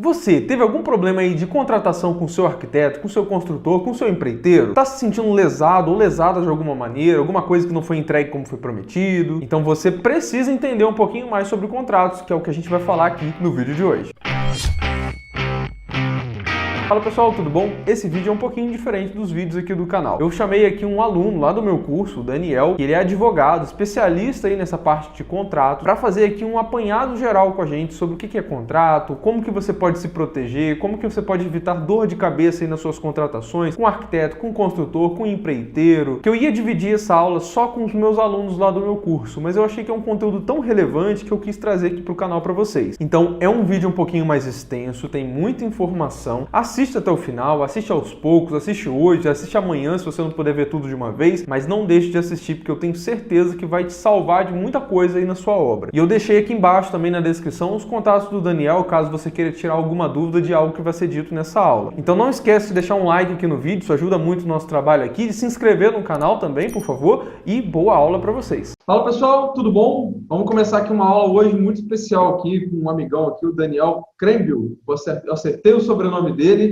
Você teve algum problema aí de contratação com o seu arquiteto, com o seu construtor, com o seu empreiteiro? Está se sentindo lesado ou lesada de alguma maneira, alguma coisa que não foi entregue como foi prometido? Então você precisa entender um pouquinho mais sobre contratos, que é o que a gente vai falar aqui no vídeo de hoje. Fala pessoal, tudo bom? Esse vídeo é um pouquinho diferente dos vídeos aqui do canal. Eu chamei aqui um aluno lá do meu curso, o Daniel, que ele é advogado, especialista aí nessa parte de contrato, para fazer aqui um apanhado geral com a gente sobre o que é contrato, como que você pode se proteger, como que você pode evitar dor de cabeça aí nas suas contratações, com arquiteto, com construtor, com empreiteiro, que eu ia dividir essa aula só com os meus alunos lá do meu curso, mas eu achei que é um conteúdo tão relevante que eu quis trazer aqui para o canal para vocês. Então é um vídeo um pouquinho mais extenso, tem muita informação. Assiste até o final, assiste aos poucos, assiste hoje, assiste amanhã se você não puder ver tudo de uma vez, mas não deixe de assistir porque eu tenho certeza que vai te salvar de muita coisa aí na sua obra. E eu deixei aqui embaixo também na descrição os contatos do Daniel, caso você queira tirar alguma dúvida de algo que vai ser dito nessa aula. Então não esquece de deixar um like aqui no vídeo, isso ajuda muito o nosso trabalho aqui, de se inscrever no canal também, por favor, e boa aula para vocês. Fala pessoal, tudo bom? Vamos começar aqui uma aula hoje muito especial aqui com um amigão aqui, o Daniel Krembil. Eu acertei o sobrenome dele.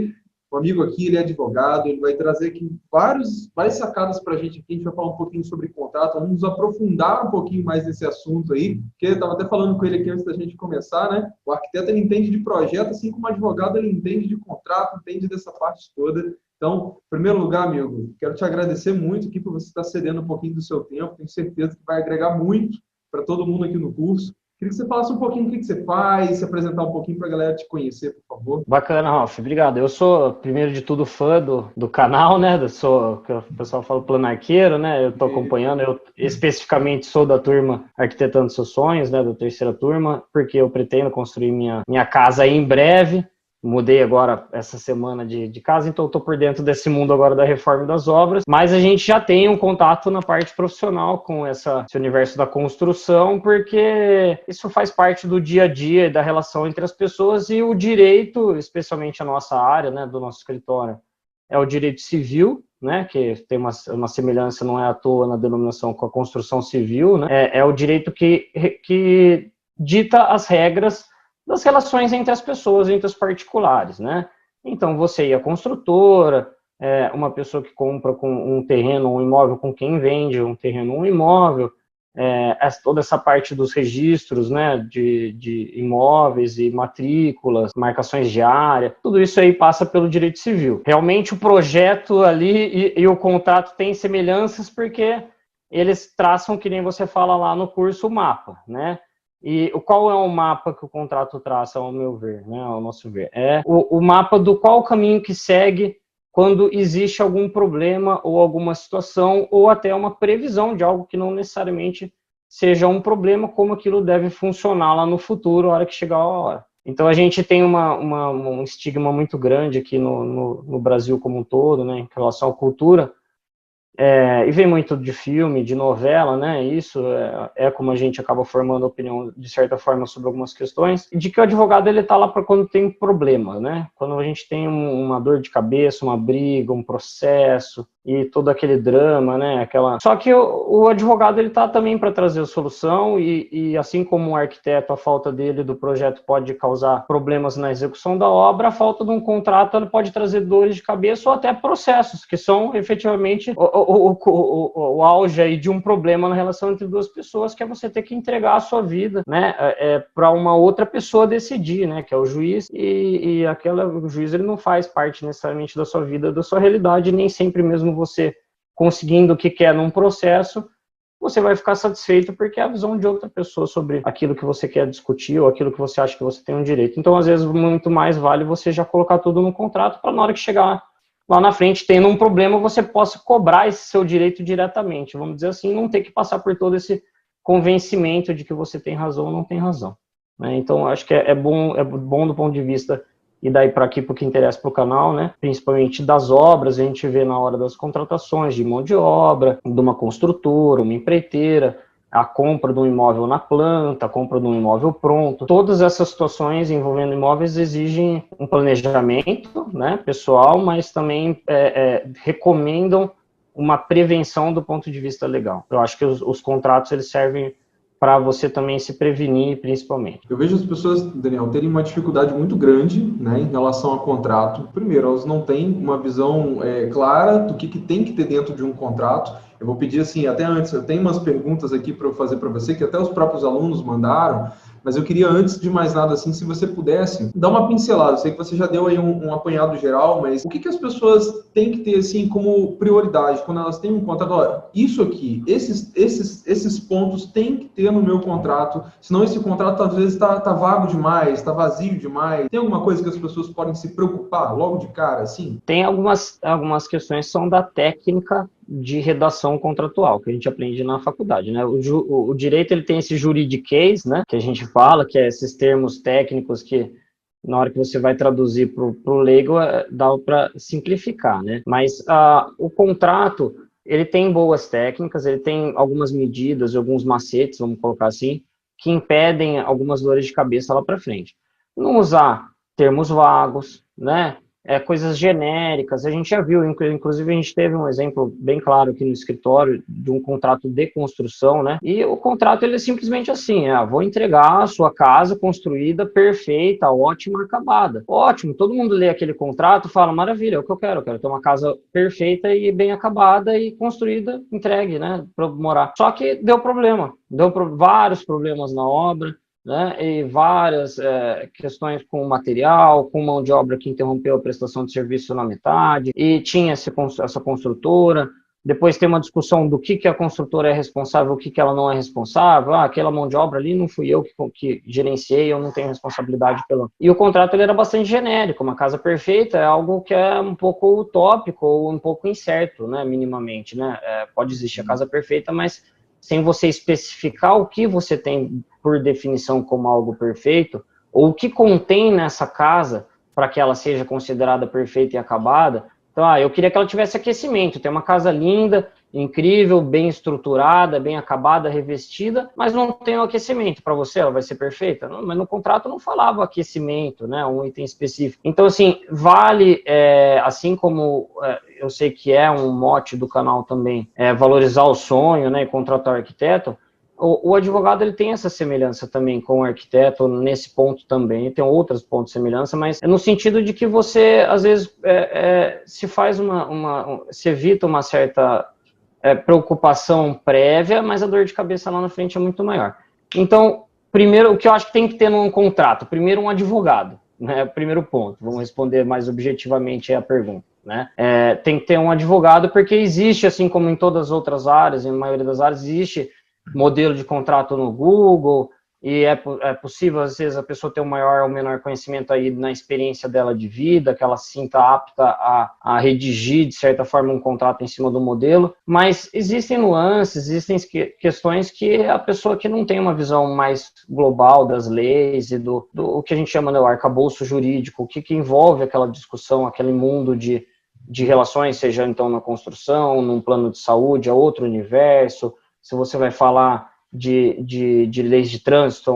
O amigo aqui, ele é advogado, ele vai trazer aqui várias sacadas para a gente aqui. A gente vai falar um pouquinho sobre contrato, vamos nos aprofundar um pouquinho mais nesse assunto aí, porque eu estava até falando com ele aqui antes da gente começar, né? O arquiteto, ele entende de projeto, assim como o advogado, ele entende de contrato, entende dessa parte toda. Então, em primeiro lugar, amigo, quero te agradecer muito aqui por você estar cedendo um pouquinho do seu tempo. Tenho certeza que vai agregar muito para todo mundo aqui no curso. Queria que você falasse um pouquinho o que você faz, se apresentar um pouquinho para a galera te conhecer, por favor. Bacana, Ralf. Obrigado. Eu sou, primeiro de tudo, fã do canal, né? Que o pessoal fala planarqueiro, né? Eu estou acompanhando. Eu especificamente sou da turma Arquitetando Seus Sonhos, né? Da terceira turma, porque eu pretendo construir minha casa aí em breve. Mudei agora essa semana de casa, então estou por dentro desse mundo agora da reforma e das obras, mas a gente já tem um contato na parte profissional com esse universo da construção, porque isso faz parte do dia a dia e da relação entre as pessoas, e o direito, especialmente a nossa área, né, do nosso escritório, é o direito civil, né, que tem uma semelhança, não é à toa, na denominação com a construção civil, né, é o direito que dita as regras das relações entre as pessoas, entre os particulares, né? Então, você e a construtora, uma pessoa que compra com um terreno ou um imóvel com quem vende um terreno ou um imóvel, toda essa parte dos registros, né, de imóveis e matrículas, marcações de área, tudo isso aí passa pelo direito civil. Realmente o projeto ali e o contrato têm semelhanças porque eles traçam, que nem você fala lá no curso, o mapa, né? E qual é o mapa que o contrato traça, ao meu ver, né, ao nosso ver? É o mapa do qual caminho que segue quando existe algum problema ou alguma situação, ou até uma previsão de algo que não necessariamente seja um problema, como aquilo deve funcionar lá no futuro, a hora que chegar a hora. Então a gente tem um estigma muito grande aqui no Brasil como um todo, né, em relação à cultura, e vem muito de filme, de novela, né? Isso é como a gente acaba formando opinião, de certa forma, sobre algumas questões, de que o advogado, ele tá lá para quando tem problema, né? Quando a gente tem uma dor de cabeça, uma briga, um processo, e todo aquele drama, né? Só que o advogado, ele tá também para trazer a solução, e assim como o arquiteto, a falta dele do projeto pode causar problemas na execução da obra, a falta de um contrato, ela pode trazer dores de cabeça ou até processos, que são efetivamente o auge aí de um problema na relação entre duas pessoas, que é você ter que entregar a sua vida, né, para uma outra pessoa decidir, né, que é o juiz, e o juiz, ele não faz parte necessariamente da sua vida, da sua realidade, nem sempre mesmo você conseguindo o que quer num processo, você vai ficar satisfeito porque é a visão de outra pessoa sobre aquilo que você quer discutir ou aquilo que você acha que você tem um direito. Então, às vezes, muito mais vale você já colocar tudo no contrato para, na hora que chegar lá na frente, tendo um problema, você possa cobrar esse seu direito diretamente, vamos dizer assim, não ter que passar por todo esse convencimento de que você tem razão ou não tem razão, né? Então, acho que é bom do ponto de vista, e daí para aqui, porque interessa para o canal, né? Principalmente das obras, a gente vê na hora das contratações de mão de obra, de uma construtora, uma empreiteira, a compra de um imóvel na planta, a compra de um imóvel pronto. Todas essas situações envolvendo imóveis exigem um planejamento, né, pessoal, mas também recomendam uma prevenção do ponto de vista legal. Eu acho que os contratos, eles servem para você também se prevenir, principalmente. Eu vejo as pessoas, Daniel, terem uma dificuldade muito grande, né, em relação ao contrato. Primeiro, elas não têm uma visão clara do que tem que ter dentro de um contrato. Eu vou pedir assim, até antes, eu tenho umas perguntas aqui para eu fazer para você, que até os próprios alunos mandaram, mas eu queria, antes de mais nada, assim, se você pudesse dar uma pincelada. Eu sei que você já deu aí um apanhado geral, mas o que as pessoas têm que ter, assim, como prioridade quando elas têm um contrato? Olha, isso aqui, esses pontos tem que ter no meu contrato, senão esse contrato, às vezes, tá vago demais, está vazio demais. Tem alguma coisa que as pessoas podem se preocupar logo de cara, assim? Tem algumas questões que são da técnica de redação contratual, que a gente aprende na faculdade, né? O direito, ele tem esse juridiquês, né, que a gente fala, que é esses termos técnicos que, na hora que você vai traduzir para o leigo, dá para simplificar, né? Mas o contrato, ele tem boas técnicas, ele tem algumas medidas, alguns macetes, vamos colocar assim, que impedem algumas dores de cabeça lá para frente. Não usar termos vagos, né? Coisas genéricas. A gente já viu, inclusive a gente teve um exemplo bem claro aqui no escritório de um contrato de construção, né? E o contrato, ele é simplesmente assim, vou entregar a sua casa construída, perfeita, ótima, acabada. Ótimo, todo mundo lê aquele contrato e fala, maravilha, é o que eu quero ter uma casa perfeita e bem acabada e construída, entregue, né, para morar. Só que deu problema, vários problemas na obra, né, e várias questões com material, com mão de obra que interrompeu a prestação de serviço na metade, e tinha essa construtora. Depois tem uma discussão do que a construtora é responsável, o que ela não é responsável. Aquela mão de obra ali não fui eu que gerenciei, eu não tenho responsabilidade pela... E o contrato, ele era bastante genérico. Uma casa perfeita é algo que é um pouco utópico ou um pouco incerto, né, minimamente, né? Pode existir a casa perfeita, mas sem você especificar o que você tem por definição como algo perfeito, ou o que contém nessa casa para que ela seja considerada perfeita e acabada. Então, eu queria que ela tivesse aquecimento, ter uma casa linda, incrível, bem estruturada, bem acabada, revestida, mas não tem o aquecimento. Para você, ela vai ser perfeita? Não, mas no contrato não falava aquecimento, né, um item específico. Então, assim, vale, assim como eu sei que é um mote do canal também, valorizar o sonho, né, e contratar o arquiteto, o advogado, ele tem essa semelhança também com o arquiteto nesse ponto também, tem outros pontos de semelhança, mas é no sentido de que você, às vezes, se faz se evita uma certa preocupação prévia, mas a dor de cabeça lá na frente é muito maior. Então, primeiro, o que eu acho que tem que ter num contrato? Primeiro, um advogado, né? Primeiro ponto, vamos responder mais objetivamente a pergunta, né? Tem que ter um advogado, porque existe, assim como em todas as outras áreas, em maioria das áreas, existe modelo de contrato no Google, e é possível, às vezes, a pessoa ter um maior ou menor conhecimento aí na experiência dela de vida, que ela se sinta apta a redigir, de certa forma, um contrato em cima do modelo, mas existem nuances, existem questões que a pessoa que não tem uma visão mais global das leis e do o que a gente chama, né, o arcabouço jurídico, o que envolve aquela discussão, aquele mundo de relações, seja então na construção, num plano de saúde, é outro universo. Se você vai falar de leis de trânsito,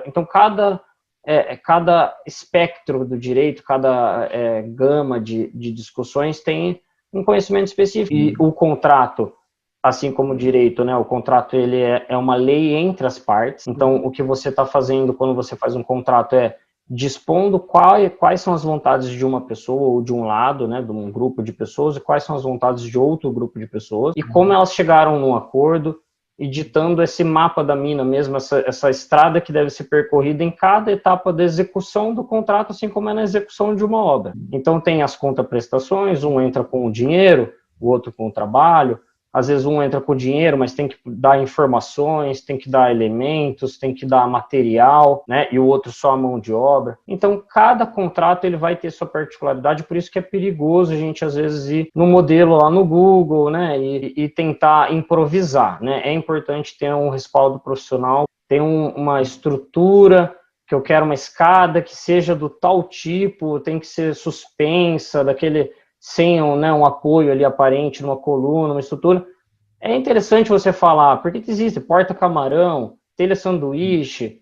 então cada espectro do direito, cada gama de discussões tem um conhecimento específico. E o contrato, assim como o direito, né, o contrato, ele é uma lei entre as partes. Então, o que você está fazendo quando você faz um contrato é dispondo quais são as vontades de uma pessoa ou de um lado, né, de um grupo de pessoas, e quais são as vontades de outro grupo de pessoas, e como elas chegaram num acordo, e ditando esse mapa da mina mesmo, essa estrada que deve ser percorrida em cada etapa da execução do contrato, assim como é na execução de uma obra. Então tem as contraprestações, um entra com o dinheiro, o outro com o trabalho, às vezes um entra com o dinheiro, mas tem que dar informações, tem que dar elementos, tem que dar material, né, e o outro só a mão de obra. Então, cada contrato, ele vai ter sua particularidade, por isso que é perigoso a gente, às vezes, ir no modelo lá no Google, né, e tentar improvisar, né. É importante ter um respaldo profissional, ter uma estrutura, que eu quero uma escada que seja do tal tipo, tem que ser suspensa, sem um apoio ali aparente numa coluna, uma estrutura. É interessante você falar, por que existe porta-camarão, telha-sanduíche?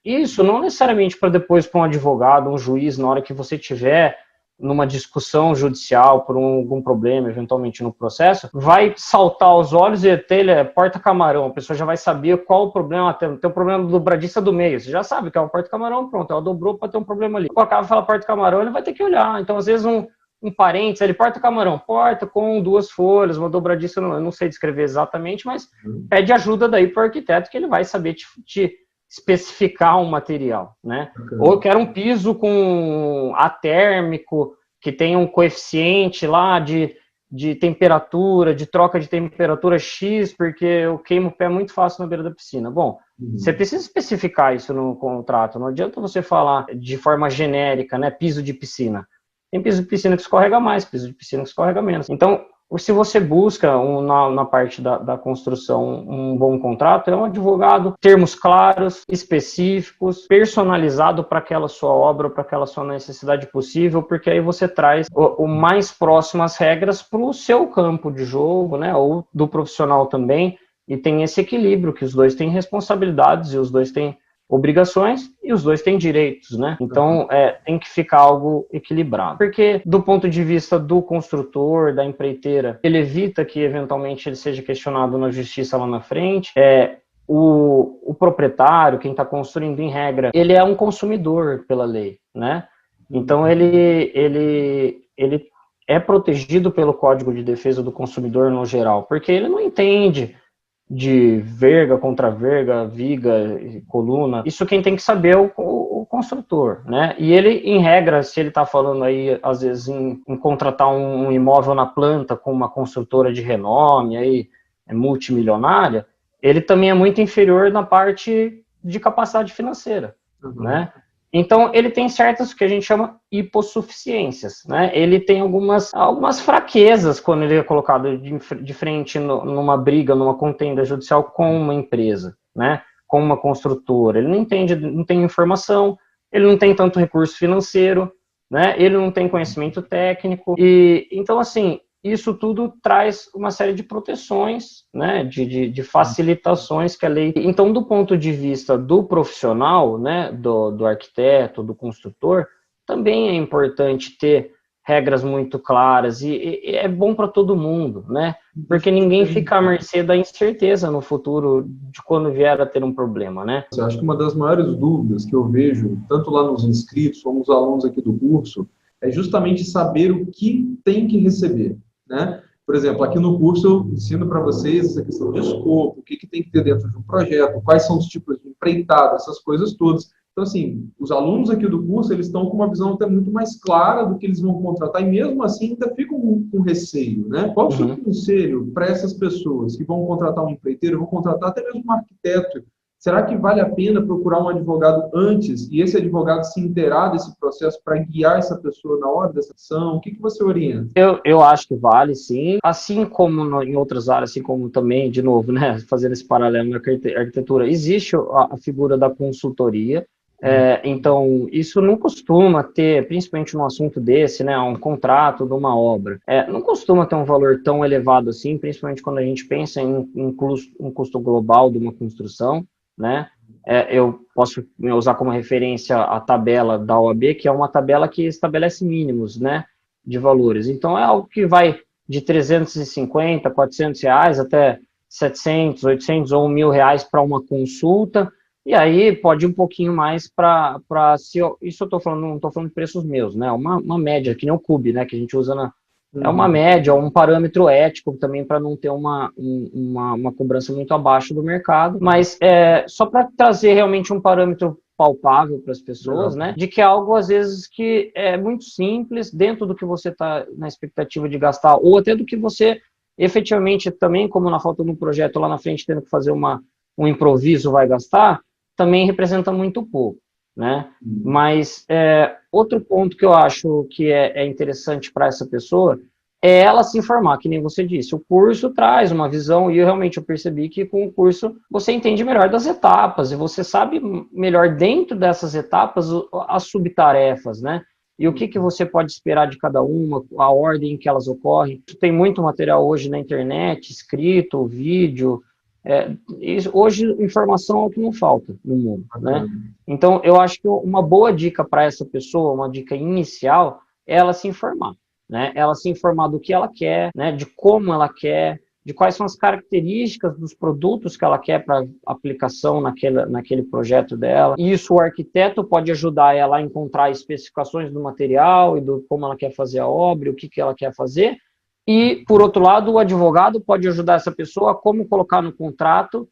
Isso não necessariamente para depois para um advogado, um juiz, na hora que você tiver numa discussão judicial por algum problema, eventualmente no processo, vai saltar aos olhos e até ele é porta-camarão, a pessoa já vai saber qual o problema, tem um problema do dobradiça do meio, você já sabe que é um porta-camarão, pronto, ela dobrou para ter um problema ali. Quando acaba fala porta-camarão, ele vai ter que olhar, então às vezes um parênteses, ele porta-camarão, porta com 2 folhas, uma dobradiça, eu não sei descrever exatamente, mas pede ajuda daí para o arquiteto que ele vai saber te especificar um material, né? Ou eu quero um piso com atérmico, que tem um coeficiente lá de temperatura, de troca de temperatura X, porque eu queimo o pé muito fácil na beira da piscina. Bom, você precisa especificar isso no contrato, não adianta você falar de forma genérica, né? Piso de piscina. Tem piso de piscina que escorrega mais, piso de piscina que escorrega menos. Então, se você busca na parte da construção um bom contrato, é um advogado, termos claros, específicos, personalizado para aquela sua obra, para aquela sua necessidade possível, porque aí você traz o mais próximo às regras para o seu campo de jogo, né, ou do profissional também, e tem esse equilíbrio, que os dois têm responsabilidades e os dois têm obrigações e os dois têm direitos, né? Então, tem que ficar algo equilibrado. Porque, do ponto de vista do construtor, da empreiteira, ele evita que, eventualmente, ele seja questionado na justiça lá na frente. O proprietário, quem está construindo em regra, ele é um consumidor pela lei, né? Então, ele é protegido pelo Código de Defesa do Consumidor no geral, porque ele não entende de verga contra verga, viga, coluna. Isso quem tem que saber é o construtor, né? E ele, em regra, se ele está falando aí, às vezes, em contratar um imóvel na planta com uma construtora de renome, aí, multimilionária, ele também é muito inferior na parte de capacidade financeira, né? Então, ele tem certas que a gente chama hipossuficiências, né? Ele tem algumas fraquezas quando ele é colocado de frente numa briga, numa contenda judicial com uma empresa, né? Com uma construtora. Ele não entende, não tem informação, ele não tem tanto recurso financeiro, né? Ele não tem conhecimento técnico. E então, assim, isso tudo traz uma série de proteções, né, de facilitações que a lei... Então, do ponto de vista do profissional, né, do arquiteto, do construtor, também é importante ter regras muito claras e é bom para todo mundo, né, porque ninguém fica à mercê da incerteza no futuro de quando vier a ter um problema, né. Eu acho que uma das maiores dúvidas que eu vejo, tanto lá nos inscritos como nos alunos aqui do curso, é justamente saber o que tem que receber, né? Por exemplo, aqui no curso eu ensino para vocês essa questão de escopo, o que tem que ter dentro de um projeto, quais são os tipos de empreitada, essas coisas todas. Então, assim, os alunos aqui do curso, eles estão com uma visão até muito mais clara do que eles vão contratar e mesmo assim ainda ficam com receio, né? Qual o seu conselho para essas pessoas que vão contratar um empreiteiro, vão contratar até mesmo um arquiteto? Será que vale a pena procurar um advogado antes e esse advogado se inteirar desse processo para guiar essa pessoa na hora dessa ação? O que você orienta? Eu acho que vale, sim. Assim como em outras áreas, assim como também, de novo, né, fazendo esse paralelo na arquitetura, existe a figura da consultoria. Então, isso não costuma ter, principalmente num assunto desse, né, um contrato de uma obra, não costuma ter um valor tão elevado assim, principalmente quando a gente pensa em um custo global de uma construção, né? Eu posso usar como referência a tabela da OAB, que é uma tabela que estabelece mínimos, né, de valores. Então, é algo que vai de 350, 400 reais até 700, 800 ou R$1.000 para uma consulta, e aí pode ir um pouquinho mais para isso eu estou falando, não estou falando de preços meus, né? Uma média, que nem o CUB, né? Que a gente usa é uma média, um parâmetro ético também para não ter uma cobrança muito abaixo do mercado, mas só para trazer realmente um parâmetro palpável para as pessoas, né? De que é algo, às vezes, que é muito simples, dentro do que você está na expectativa de gastar, ou até do que você efetivamente também, como na falta de um projeto lá na frente, tendo que fazer um improviso vai gastar, também representa muito pouco, né? Mas outro ponto que eu acho que é interessante para essa pessoa é ela se informar, que nem você disse. O curso traz uma visão, e eu percebi que com o curso você entende melhor das etapas, e você sabe melhor dentro dessas etapas as subtarefas, né? E o que você pode esperar de cada uma, a ordem em que elas ocorrem. Tem muito material hoje na internet, escrito, vídeo. Hoje, informação é o que não falta no mundo, né? Então, eu acho que uma boa dica para essa pessoa, uma dica inicial, ela se informar, né? Ela se informar do que ela quer, né? De como ela quer, de quais são as características dos produtos que ela quer para aplicação naquele projeto dela. E isso o arquiteto pode ajudar ela a encontrar especificações do material e do como ela quer fazer a obra, o que ela quer fazer. E, por outro lado, o advogado pode ajudar essa pessoa a como colocar no contrato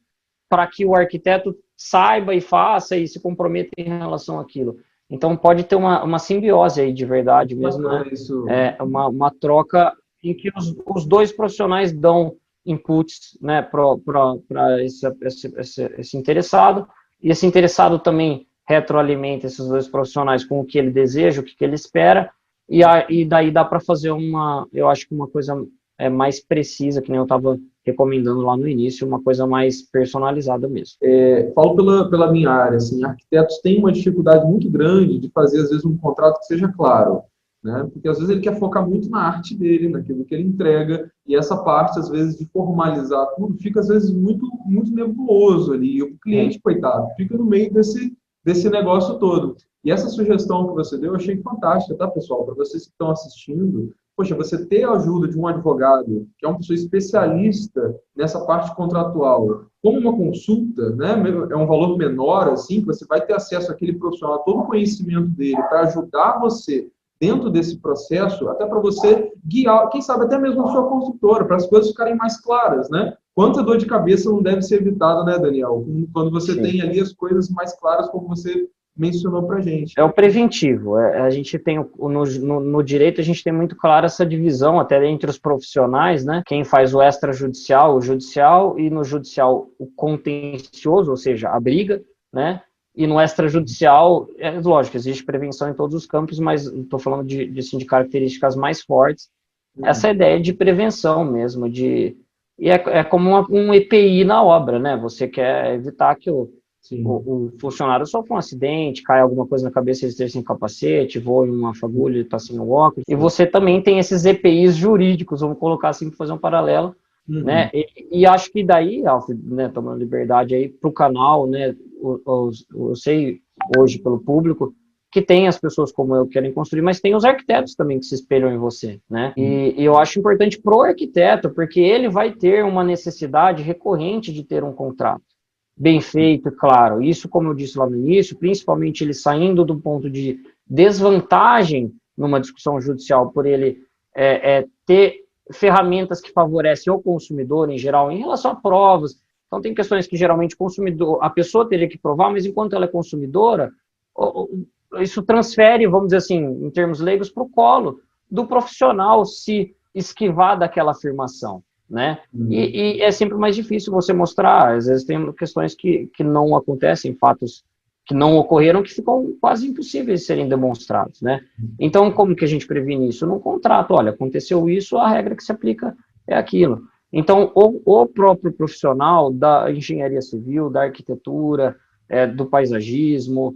para que o arquiteto saiba e faça e se comprometa em relação àquilo. Então, pode ter uma simbiose aí de verdade mesmo, né? Isso. Uma troca em que os dois profissionais dão inputs, né, para esse interessado, e esse interessado também retroalimenta esses dois profissionais com o que ele deseja, o que ele espera, e daí dá para fazer eu acho que uma coisa mais precisa, que nem eu estava recomendando lá no início, uma coisa mais personalizada mesmo. Falo pela minha área, assim, arquitetos têm uma dificuldade muito grande de fazer, às vezes, um contrato que seja claro, né? Porque, às vezes, ele quer focar muito na arte dele, naquilo que ele entrega, e essa parte, às vezes, de formalizar tudo, fica, às vezes, muito, muito nebuloso ali, e o cliente, coitado, fica no meio desse negócio todo. E essa sugestão que você deu, eu achei fantástica, tá, pessoal? Para vocês que estão assistindo, poxa, você ter a ajuda de um advogado, que é uma pessoa especialista nessa parte contratual, como uma consulta, né, é um valor menor, assim, que você vai ter acesso àquele profissional, a todo o conhecimento dele, para ajudar você dentro desse processo, até para você guiar, quem sabe até mesmo a sua construtora, para as coisas ficarem mais claras, né? Quanta dor de cabeça não deve ser evitada, né, Daniel? Quando você tem ali as coisas mais claras, como você mencionou para a gente. É o preventivo. A gente tem, no direito, a gente tem muito clara essa divisão, até entre os profissionais, né? Quem faz o extrajudicial, o judicial, e no judicial o contencioso, ou seja, a briga, né? E no extrajudicial, lógico, existe prevenção em todos os campos, mas estou falando de características mais fortes. Essa ideia de prevenção mesmo, e é como um EPI na obra, né? Você quer evitar que o funcionário sofra um acidente, cai alguma coisa na cabeça, ele esteja sem capacete, voe uma fagulha, ele está sem o óculos. E você também tem esses EPIs jurídicos, vamos colocar assim para fazer um paralelo, né? E acho que daí, Alf, né, tomando liberdade aí para o canal, né? Eu sei hoje pelo público que tem as pessoas como eu que querem construir, mas tem os arquitetos também que se espelham em você, né? E eu acho importante pro arquiteto, porque ele vai ter uma necessidade recorrente de ter um contrato bem feito, claro. Isso, como eu disse lá no início, principalmente ele saindo do ponto de desvantagem numa discussão judicial por ele ter ferramentas que favorecem o consumidor em geral, em relação a provas. Então, tem questões que geralmente a pessoa teria que provar, mas enquanto ela é consumidora, isso transfere, vamos dizer assim, em termos leigos, para o colo do profissional se esquivar daquela afirmação, né? E é sempre mais difícil você mostrar, às vezes tem questões que não acontecem, fatos que não ocorreram, que ficam quase impossíveis de serem demonstrados, né? Então, como que a gente previne isso? No contrato, olha, aconteceu isso, a regra que se aplica é aquilo. Então, o próprio profissional da engenharia civil, da arquitetura, do paisagismo,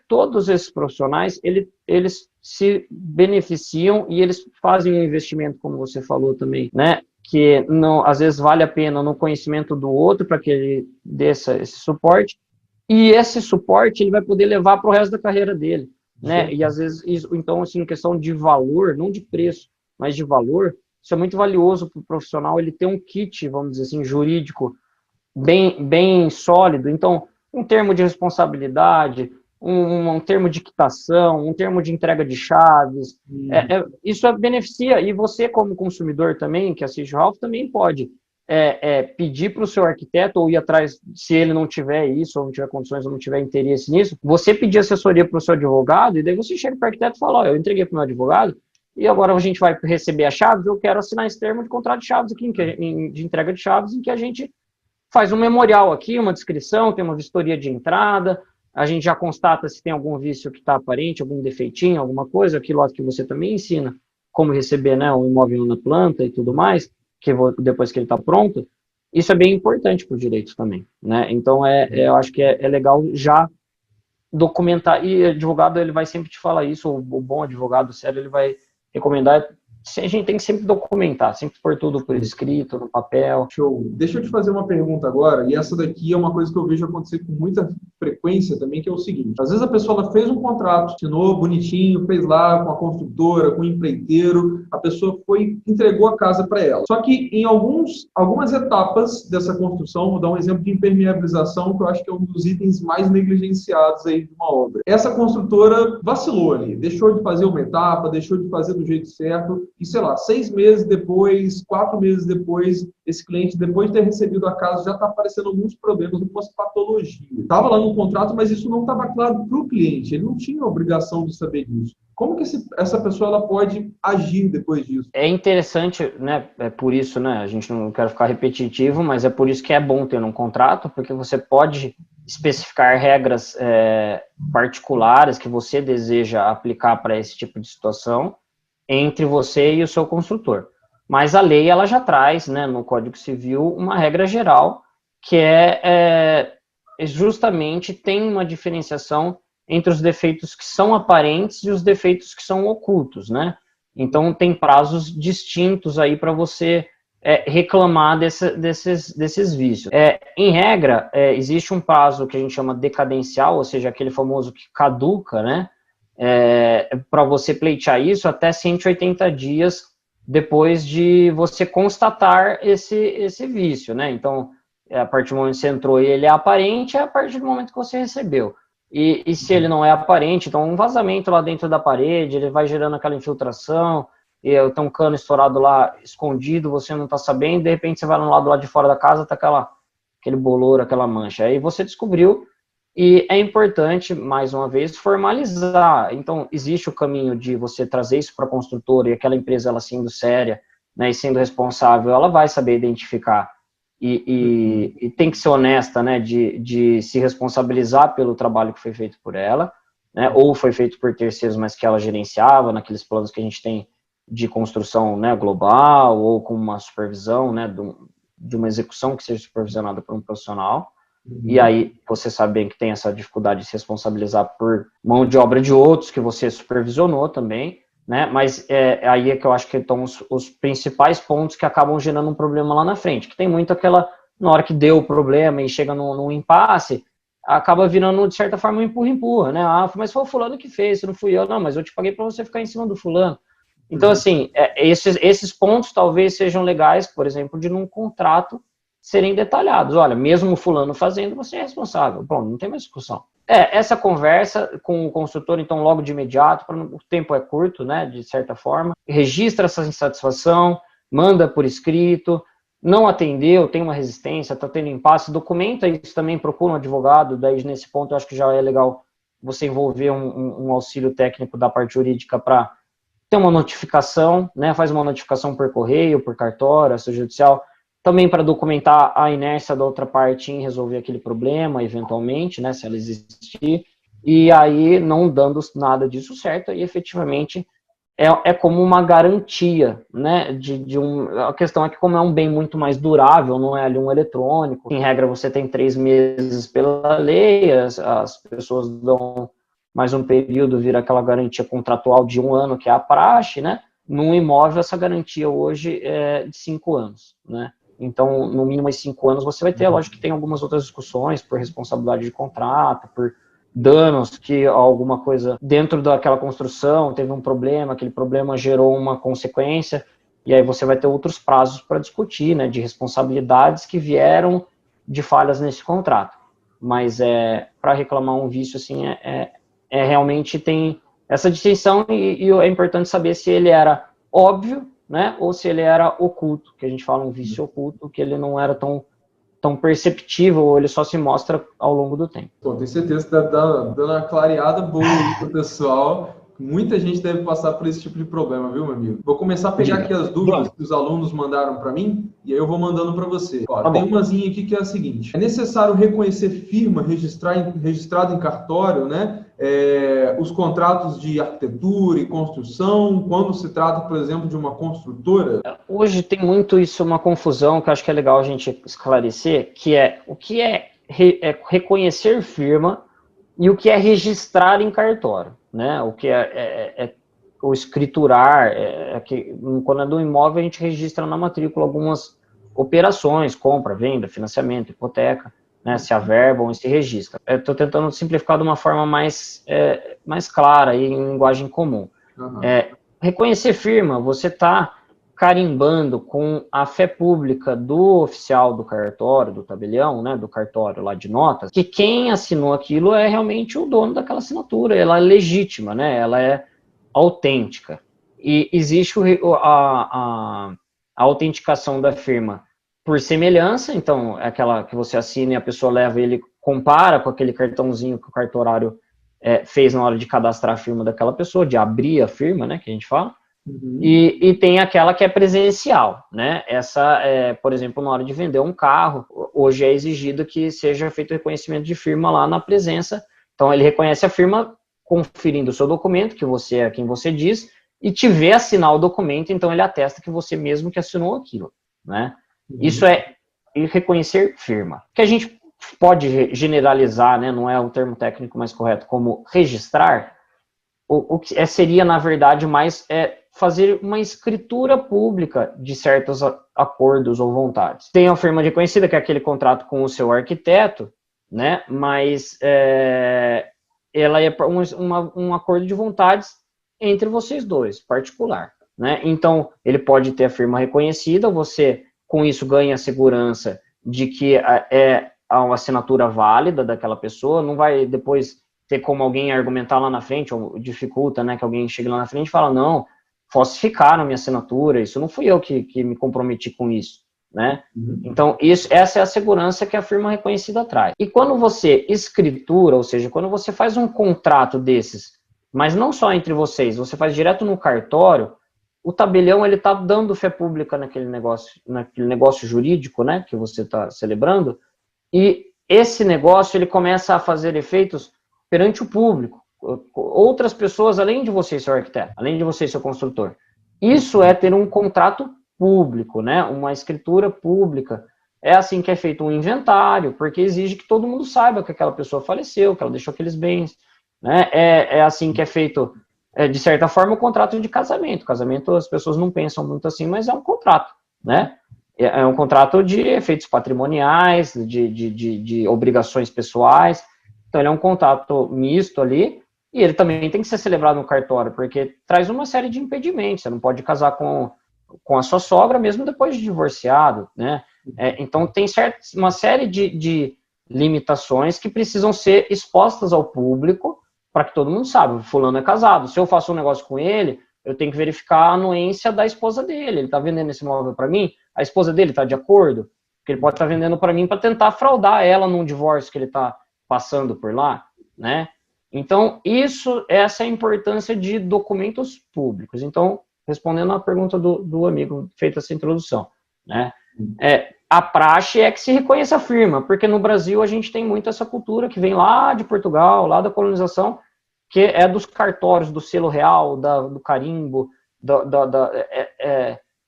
todos esses profissionais, eles se beneficiam e eles fazem um investimento, como você falou também, né? Que não, às vezes vale a pena no conhecimento do outro para que ele dê esse suporte, e esse suporte ele vai poder levar para o resto da carreira dele, né? Sim. E às vezes, então, assim, em questão de valor, não de preço, mas de valor, isso é muito valioso para o profissional, ele ter um kit, vamos dizer assim, jurídico bem sólido. Então, um termo de responsabilidade, um termo de quitação, um termo de entrega de chaves, isso beneficia, e você como consumidor também, que assiste o Ralph, também pode pedir para o seu arquiteto, ou ir atrás, se ele não tiver isso, ou não tiver condições, ou não tiver interesse nisso, você pedir assessoria para o seu advogado, e daí você chega para o arquiteto e fala, eu entreguei para o meu advogado, e agora a gente vai receber as chaves, eu quero assinar esse termo de contrato de chaves aqui, de entrega de chaves, em que a gente faz um memorial aqui, uma descrição, tem uma vistoria de entrada, a gente já constata se tem algum vício que está aparente, algum defeitinho, alguma coisa, aquilo que você também ensina, como receber, né, um imóvel na planta e tudo mais, depois que ele está pronto. Isso é bem importante para o direito também, né? Então, eu acho que é legal já documentar, e o advogado ele vai sempre te falar isso, o bom advogado sério, ele vai recomendar a gente tem que sempre documentar, sempre pôr tudo por escrito, no papel. Show. Deixa eu te fazer uma pergunta agora, e essa daqui é uma coisa que eu vejo acontecer com muita frequência também, que é o seguinte: às vezes a pessoa ela fez um contrato, assinou bonitinho, fez lá com a construtora, com o empreiteiro, a pessoa foi, entregou a casa para ela. Só que em algumas etapas dessa construção, vou dar um exemplo de impermeabilização, que eu acho que é um dos itens mais negligenciados aí de uma obra. Essa construtora vacilou ali, deixou de fazer uma etapa, deixou de fazer do jeito certo, e sei lá, 6 meses depois, 4 meses depois, esse cliente, depois de ter recebido a casa, já está aparecendo alguns problemas, algumas patologias. Estava lá no contrato, mas isso não estava claro para o cliente, ele não tinha a obrigação de saber disso. Como que essa pessoa ela pode agir depois disso? É interessante, né? É por isso, né? A gente não quer ficar repetitivo, mas é por isso que é bom ter um contrato, porque você pode especificar regras particulares que você deseja aplicar para esse tipo de situação entre você e o seu construtor. Mas a lei ela já traz, né, no Código Civil, uma regra geral que justamente tem uma diferenciação entre os defeitos que são aparentes e os defeitos que são ocultos, né? Então tem prazos distintos aí para você reclamar desses vícios. Em regra, existe um prazo que a gente chama decadencial, ou seja, aquele famoso que caduca, né? Para você pleitear isso até 180 dias depois de você constatar esse vício, né? Então, a partir do momento que você entrou e ele é aparente, é a partir do momento que você recebeu. E se ele não é aparente, então um vazamento lá dentro da parede, ele vai gerando aquela infiltração, e tem um cano estourado lá, escondido, você não está sabendo, de repente você vai no lado lá de fora da casa, tá aquele bolor, aquela mancha. Aí você descobriu, e é importante, mais uma vez, formalizar. Então, existe o caminho de você trazer isso para a construtora, e aquela empresa, ela sendo séria, né, e sendo responsável, ela vai saber identificar. E tem que ser honesta, né, de se responsabilizar pelo trabalho que foi feito por ela, né, ou foi feito por terceiros, mas que ela gerenciava, naqueles planos que a gente tem de construção, né, global, ou com uma supervisão, né, de uma execução que seja supervisionada por um profissional. E aí você sabe bem que tem essa dificuldade de se responsabilizar por mão de obra de outros que você supervisionou também, né? Mas aí é que eu acho que estão os principais pontos que acabam gerando um problema lá na frente, que tem muito aquela, na hora que deu o problema e chega num impasse, acaba virando, de certa forma, um empurra-empurra, né? Ah, mas foi o fulano que fez, não fui eu. Não, mas eu te paguei para você ficar em cima do fulano. Então, assim, esses pontos talvez sejam legais, por exemplo, de num contrato serem detalhados. Olha, mesmo o fulano fazendo, você é responsável. Bom, não tem mais discussão. Essa conversa com o construtor, então, logo de imediato, o tempo é curto, né, de certa forma, registra essa insatisfação, manda por escrito, não atendeu, tem uma resistência, está tendo impasse, documenta isso também, procura um advogado, daí nesse ponto eu acho que já é legal você envolver um auxílio técnico da parte jurídica para ter uma notificação, né, faz uma notificação por correio, por cartório, extrajudicial, também para documentar a inércia da outra parte em resolver aquele problema, eventualmente, né, se ela existir, e aí não dando nada disso certo, e efetivamente é como uma garantia, né, a questão é que como é um bem muito mais durável, não é ali um eletrônico, em regra você tem 3 meses pela lei, as pessoas dão mais um período, vira aquela garantia contratual de 1 ano, que é a praxe, né, num imóvel essa garantia hoje é de 5 anos, né. Então, no mínimo, 5 anos, você vai ter, lógico que tem algumas outras discussões por responsabilidade de contrato, por danos que alguma coisa dentro daquela construção teve um problema, aquele problema gerou uma consequência, e aí você vai ter outros prazos para discutir, né, de responsabilidades que vieram de falhas nesse contrato. Mas para reclamar um vício, assim, realmente tem essa distinção, e é importante saber se ele era óbvio, né, ou se ele era oculto, que a gente fala um vício oculto, que ele não era tão perceptível, ou ele só se mostra ao longo do tempo. Bom, tenho certeza que está dando uma clareada boa para o pessoal. Muita gente deve passar por esse tipo de problema, viu, meu amigo? Vou começar a pegar aqui as dúvidas que os alunos mandaram para mim, e aí eu vou mandando para você. Ó, tem umazinha aqui que é a seguinte: é necessário reconhecer firma registrada em cartório, né? Os contratos de arquitetura e construção, quando se trata, por exemplo, de uma construtora? Hoje tem muito isso, uma confusão, que eu acho que é legal a gente esclarecer, que é o que é reconhecer firma e o que é registrar em cartório, né? O que o escriturar, que quando é do imóvel, a gente registra na matrícula algumas operações, compra, venda, financiamento, hipoteca, né, se averbam e se registra. Estou tentando simplificar de uma forma mais clara e em linguagem comum. Uhum. Reconhecer firma, você está carimbando com a fé pública do oficial do cartório, do tabelião, né, do cartório lá de notas, que quem assinou aquilo é realmente o dono daquela assinatura, ela é legítima, né, ela é autêntica. E existe a autenticação da firma por semelhança, então é aquela que você assina e a pessoa leva e ele compara com aquele cartãozinho que o cartorário fez na hora de cadastrar a firma daquela pessoa, de abrir a firma, né, que a gente fala. Uhum. E tem aquela que é presencial, né? Essa, por exemplo, na hora de vender um carro, hoje é exigido que seja feito reconhecimento de firma lá na presença. Então, ele reconhece a firma conferindo o seu documento, que você é quem você diz, e te vê assinar o documento, então ele atesta que você mesmo que assinou aquilo, né? Uhum. Isso é reconhecer firma. Que a gente pode generalizar, né? Não é um termo técnico mais correto, como registrar. O que seria, na verdade, mais fazer uma escritura pública de certos acordos ou vontades. Tem a firma reconhecida, que é aquele contrato com o seu arquiteto, né? Mas ela é um acordo de vontades entre vocês dois, particular, né? Então, ele pode ter a firma reconhecida, você, com isso, ganha a segurança de que é uma assinatura válida daquela pessoa, não vai depois ter como alguém argumentar lá na frente, ou dificulta, né, que alguém chegue lá na frente e fala, não, falsificaram minha assinatura, isso não fui eu que me comprometi com isso, né? Uhum. Então, essa é a segurança que a firma reconhecida traz. E quando você escritura, ou seja, quando você faz um contrato desses, mas não só entre vocês, você faz direto no cartório, o tabelião, ele está dando fé pública naquele negócio jurídico, né, que você está celebrando, e esse negócio, ele começa a fazer efeitos perante o público, outras pessoas, além de você, seu arquiteto, além de você, seu construtor. Isso é ter um contrato público, né? Uma escritura pública. É assim que é feito um inventário, porque exige que todo mundo saiba que aquela pessoa faleceu, que ela deixou aqueles bens, né? É assim que é feito, de certa forma, o contrato de casamento. Casamento, as pessoas não pensam muito assim, mas é um contrato, né? É um contrato de efeitos patrimoniais, de obrigações pessoais. Então, ele é um contrato misto ali, e ele também tem que ser celebrado no cartório, porque traz uma série de impedimentos. Você não pode casar com a sua sogra, mesmo depois de divorciado, né? Então, tem uma série de limitações que precisam ser expostas ao público, para que todo mundo saiba, fulano é casado. Se eu faço um negócio com ele, eu tenho que verificar a anuência da esposa dele. Ele está vendendo esse imóvel para mim? A esposa dele está de acordo? Porque ele pode estar vendendo para mim para tentar fraudar ela num divórcio que ele está passando por lá, né? Então, essa é a importância de documentos públicos. Então, respondendo à pergunta do amigo, feita essa introdução, né? A praxe é que se reconheça a firma, porque no Brasil a gente tem muito essa cultura que vem lá de Portugal, lá da colonização, que é dos cartórios, do selo real, do carimbo,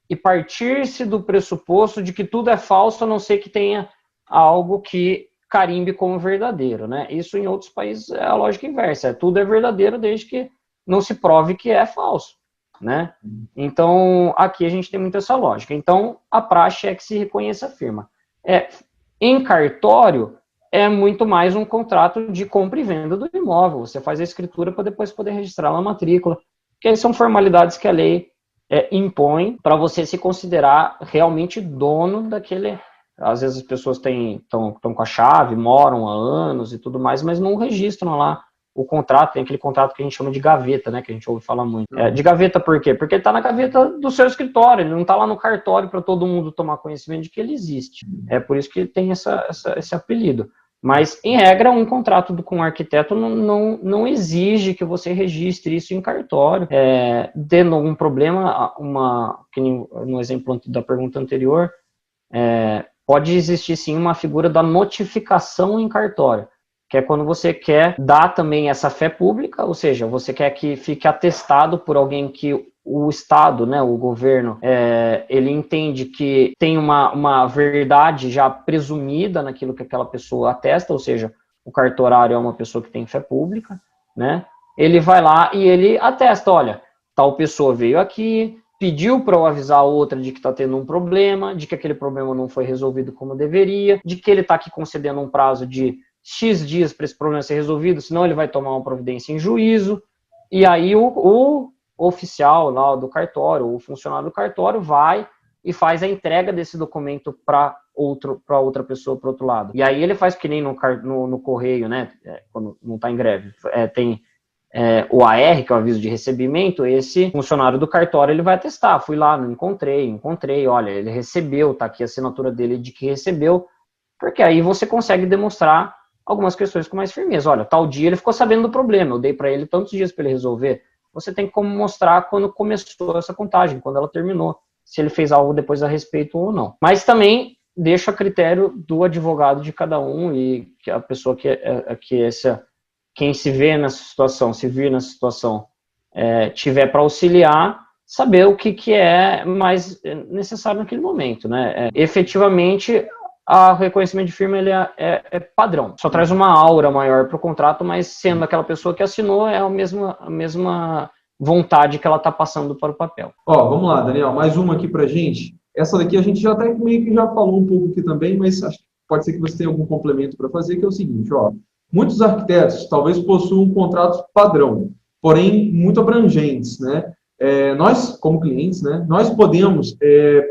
e partir-se do pressuposto de que tudo é falso, a não ser que tenha algo que carimbe como verdadeiro, né? Isso em outros países é a lógica inversa, tudo é verdadeiro desde que não se prove que é falso, né? Então, aqui a gente tem muito essa lógica. Então, a praxe é que se reconheça a firma. Em cartório, é muito mais um contrato de compra e venda do imóvel. Você faz a escritura para depois poder registrar na matrícula, que são formalidades que a lei impõe para você se considerar realmente dono daquele. Às vezes as pessoas estão com a chave, moram há anos e tudo mais, mas não registram lá o contrato. Tem aquele contrato que a gente chama de gaveta, né, que a gente ouve falar muito. De gaveta por quê? Porque ele está na gaveta do seu escritório, ele não está lá no cartório para todo mundo tomar conhecimento de que ele existe. É por isso que ele tem esse apelido. Mas, em regra, um contrato com um arquiteto não exige que você registre isso em cartório. Tendo algum problema, que no exemplo da pergunta anterior, pode existir sim uma figura da notificação em cartório, que é quando você quer dar também essa fé pública, ou seja, você quer que fique atestado por alguém que o Estado, né, o governo, ele entende que tem uma verdade já presumida naquilo que aquela pessoa atesta, ou seja, o cartorário é uma pessoa que tem fé pública, né? Ele vai lá e ele atesta, olha, tal pessoa veio aqui, pediu para eu avisar a outra de que está tendo um problema, de que aquele problema não foi resolvido como deveria, de que ele está aqui concedendo um prazo de X dias para esse problema ser resolvido, senão ele vai tomar uma providência em juízo. E aí o oficial lá do cartório, o funcionário do cartório vai e faz a entrega desse documento para outra pessoa, para outro lado. E aí ele faz que nem no correio, né? Quando não está em greve. Tem o AR, que é o aviso de recebimento, esse funcionário do cartório ele vai atestar. Fui lá, não encontrei, olha, ele recebeu, tá aqui a assinatura dele de que recebeu, porque aí você consegue demonstrar algumas questões com mais firmeza. Olha, tal dia ele ficou sabendo do problema, eu dei para ele tantos dias para ele resolver. Você tem como mostrar quando começou essa contagem, quando ela terminou, se ele fez algo depois a respeito ou não. Mas também deixa a critério do advogado de cada um e que a pessoa quem se vê nessa situação, se vir nessa situação, tiver para auxiliar, saber o que é mais necessário naquele momento, né? Efetivamente, o reconhecimento de firma ele é padrão, só traz uma aura maior para o contrato, mas sendo aquela pessoa que assinou, é a mesma vontade que ela está passando para o papel. Ó, vamos lá, Daniel, mais uma aqui para gente. Essa daqui a gente já até meio que já falou um pouco aqui também, mas acho que pode ser que você tenha algum complemento para fazer, que é o seguinte, ó. Muitos arquitetos talvez possuam contratos padrão, porém muito abrangentes, né? Nós, como clientes, né, nós podemos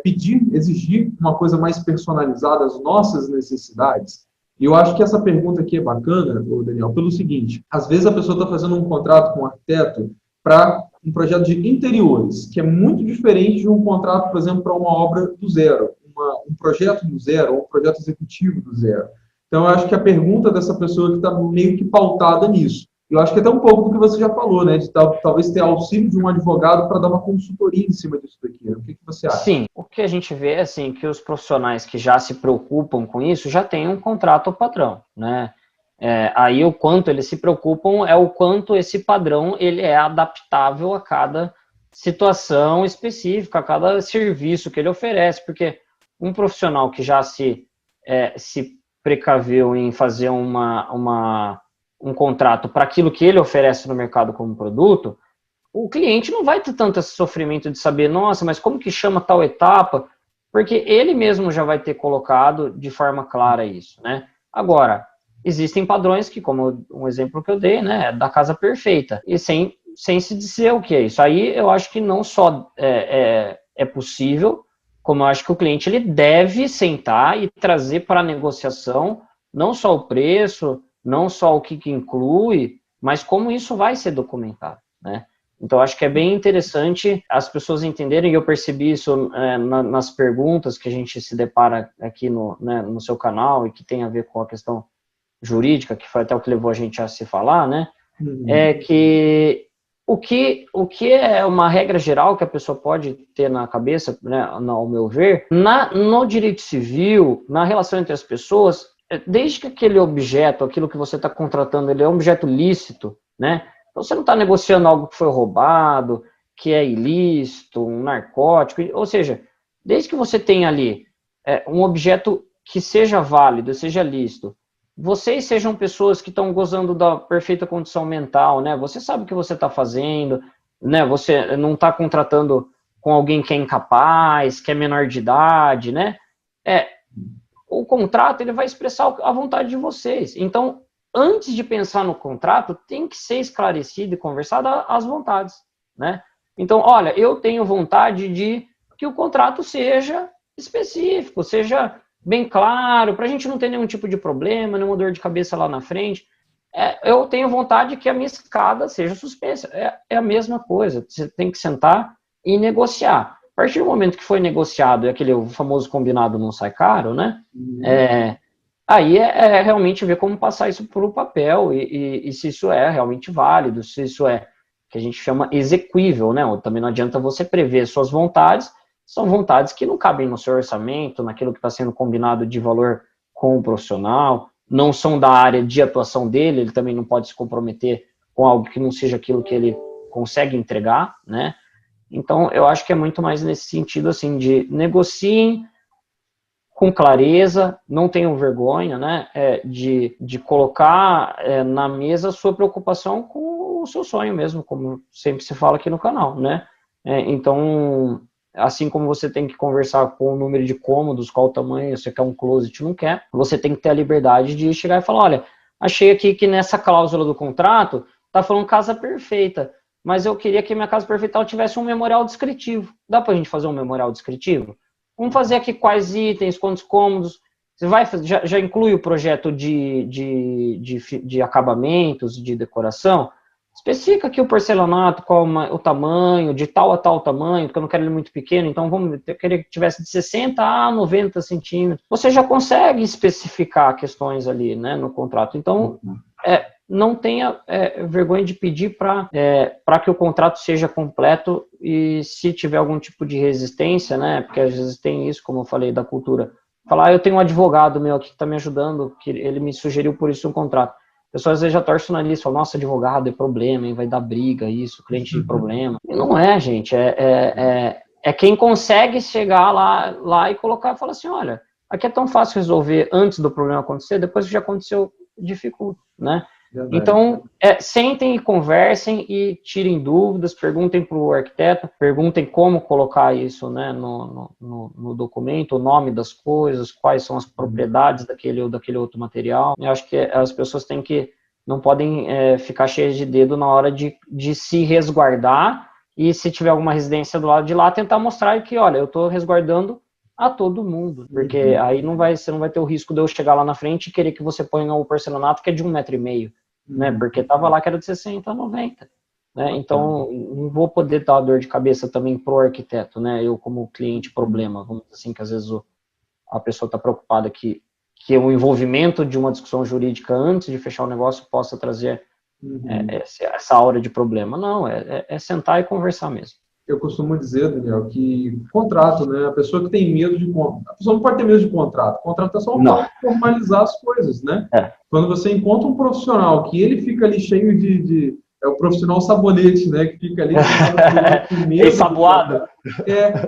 exigir uma coisa mais personalizada às nossas necessidades. E eu acho que essa pergunta aqui é bacana, Daniel, pelo seguinte, às vezes a pessoa está fazendo um contrato com um arquiteto para um projeto de interiores, que é muito diferente de um contrato, por exemplo, para uma obra do zero, um projeto do zero, ou um projeto executivo do zero. Então, eu acho que a pergunta dessa pessoa que está meio que pautada nisso. Eu acho que até um pouco do que você já falou, né? De talvez ter auxílio de um advogado para dar uma consultoria em cima disso daqui. Né? O que você acha? Sim, o que a gente vê é assim, que os profissionais que já se preocupam com isso já têm um contrato padrão, né? Aí o quanto eles se preocupam é o quanto esse padrão ele é adaptável a cada situação específica, a cada serviço que ele oferece, porque um profissional que já se precaveu em fazer um contrato para aquilo que ele oferece no mercado como produto, o cliente não vai ter tanto esse sofrimento de saber, nossa, mas como que chama tal etapa? Porque ele mesmo já vai ter colocado de forma clara isso, né? Agora, existem padrões que, como um exemplo que eu dei, né, da casa perfeita, e sem se dizer o que é isso. Aí eu acho que não só é possível, como eu acho que o cliente ele deve sentar e trazer para a negociação não só o preço, não só o que inclui, mas como isso vai ser documentado, né? Então, acho que é bem interessante as pessoas entenderem, e eu percebi isso nas perguntas que a gente se depara aqui no seu canal, e que tem a ver com a questão jurídica, que foi até o que levou a gente a se falar, né? É que o que é uma regra geral que a pessoa pode ter na cabeça, né, ao meu ver, no direito civil, na relação entre as pessoas, desde que aquele objeto, aquilo que você está contratando, ele é um objeto lícito, né? Então você não está negociando algo que foi roubado, que é ilícito, um narcótico, ou seja, desde que você tenha ali um objeto que seja válido, seja lícito, vocês sejam pessoas que estão gozando da perfeita condição mental, né? Você sabe o que você está fazendo, né? Você não está contratando com alguém que é incapaz, que é menor de idade, né? O contrato ele vai expressar a vontade de vocês. Então, antes de pensar no contrato, tem que ser esclarecido e conversado as vontades, né? Então, olha, eu tenho vontade de que o contrato seja específico, seja bem claro, para a gente não ter nenhum tipo de problema, nenhuma dor de cabeça lá na frente. Eu tenho vontade que a minha escada seja suspensa. É a mesma coisa, você tem que sentar e negociar. A partir do momento que foi negociado, e aquele famoso combinado não sai caro, né? Aí realmente ver como passar isso para o papel e se isso é realmente válido, se isso é que a gente chama exequível, né? Também não adianta você prever suas vontades, são vontades que não cabem no seu orçamento, naquilo que está sendo combinado de valor com o profissional, não são da área de atuação dele, ele também não pode se comprometer com algo que não seja aquilo que ele consegue entregar, né? Então, eu acho que é muito mais nesse sentido, assim, de negociem com clareza, não tenham vergonha, né, de colocar na mesa a sua preocupação com o o seu sonho mesmo, como sempre se fala aqui no canal, né? Então, assim como você tem que conversar com o número de cômodos, qual o tamanho, você quer um closet, não quer, você tem que ter a liberdade de chegar e falar, olha, achei aqui que nessa cláusula do contrato tá falando casa perfeita, mas eu queria que minha casa perfeita ela tivesse um memorial descritivo. Dá pra gente fazer um memorial descritivo? Vamos fazer aqui quais itens, quantos cômodos. Você vai já inclui o projeto de acabamentos, de decoração? Especifica aqui o porcelanato, qual o tamanho, de tal a tal tamanho, porque eu não quero ele muito pequeno, então eu queria que tivesse de 60 a 90 centímetros. Você já consegue especificar questões ali, né, no contrato. Então, não tenha vergonha de pedir para que o contrato seja completo, e se tiver algum tipo de resistência, né, porque às vezes tem isso, como eu falei, da cultura, falar, eu tenho um advogado meu aqui que está me ajudando, que ele me sugeriu por isso um contrato. A pessoa às vezes já torce o nariz, fala, nossa, advogado é problema, hein, vai dar briga, isso, cliente de problema. E não é, gente, é quem consegue chegar lá e colocar e falar assim, olha, aqui é tão fácil resolver antes do problema acontecer, depois que já aconteceu, dificulta, né? Verdade. Então, sentem e conversem e tirem dúvidas, perguntem para o arquiteto, perguntem como colocar isso, né, no documento, o nome das coisas, quais são as propriedades daquele ou daquele outro material. Eu acho que as pessoas não podem ficar cheias de dedo na hora de se resguardar, e se tiver alguma residência do lado de lá, tentar mostrar que, olha, eu estou resguardando a todo mundo, porque aí você não vai ter o risco de eu chegar lá na frente e querer que você ponha o porcelanato que é de 1,5 m, né, porque tava lá que era de 60 a 90, né, então não vou poder dar dor de cabeça também pro arquiteto, né, eu como cliente problema, vamos dizer assim, que às vezes a pessoa está preocupada que o envolvimento de uma discussão jurídica antes de fechar o negócio possa trazer essa aura de problema. Não, é sentar e conversar mesmo. Eu costumo dizer, Daniel, que contrato, né? A pessoa que tem medo de contrato, a pessoa não pode ter medo de contrato. Contrato é só uma forma de formalizar as coisas, né? Quando você encontra um profissional que ele fica ali cheio é o profissional sabonete, né? Que fica ali com medo. Ensaboado.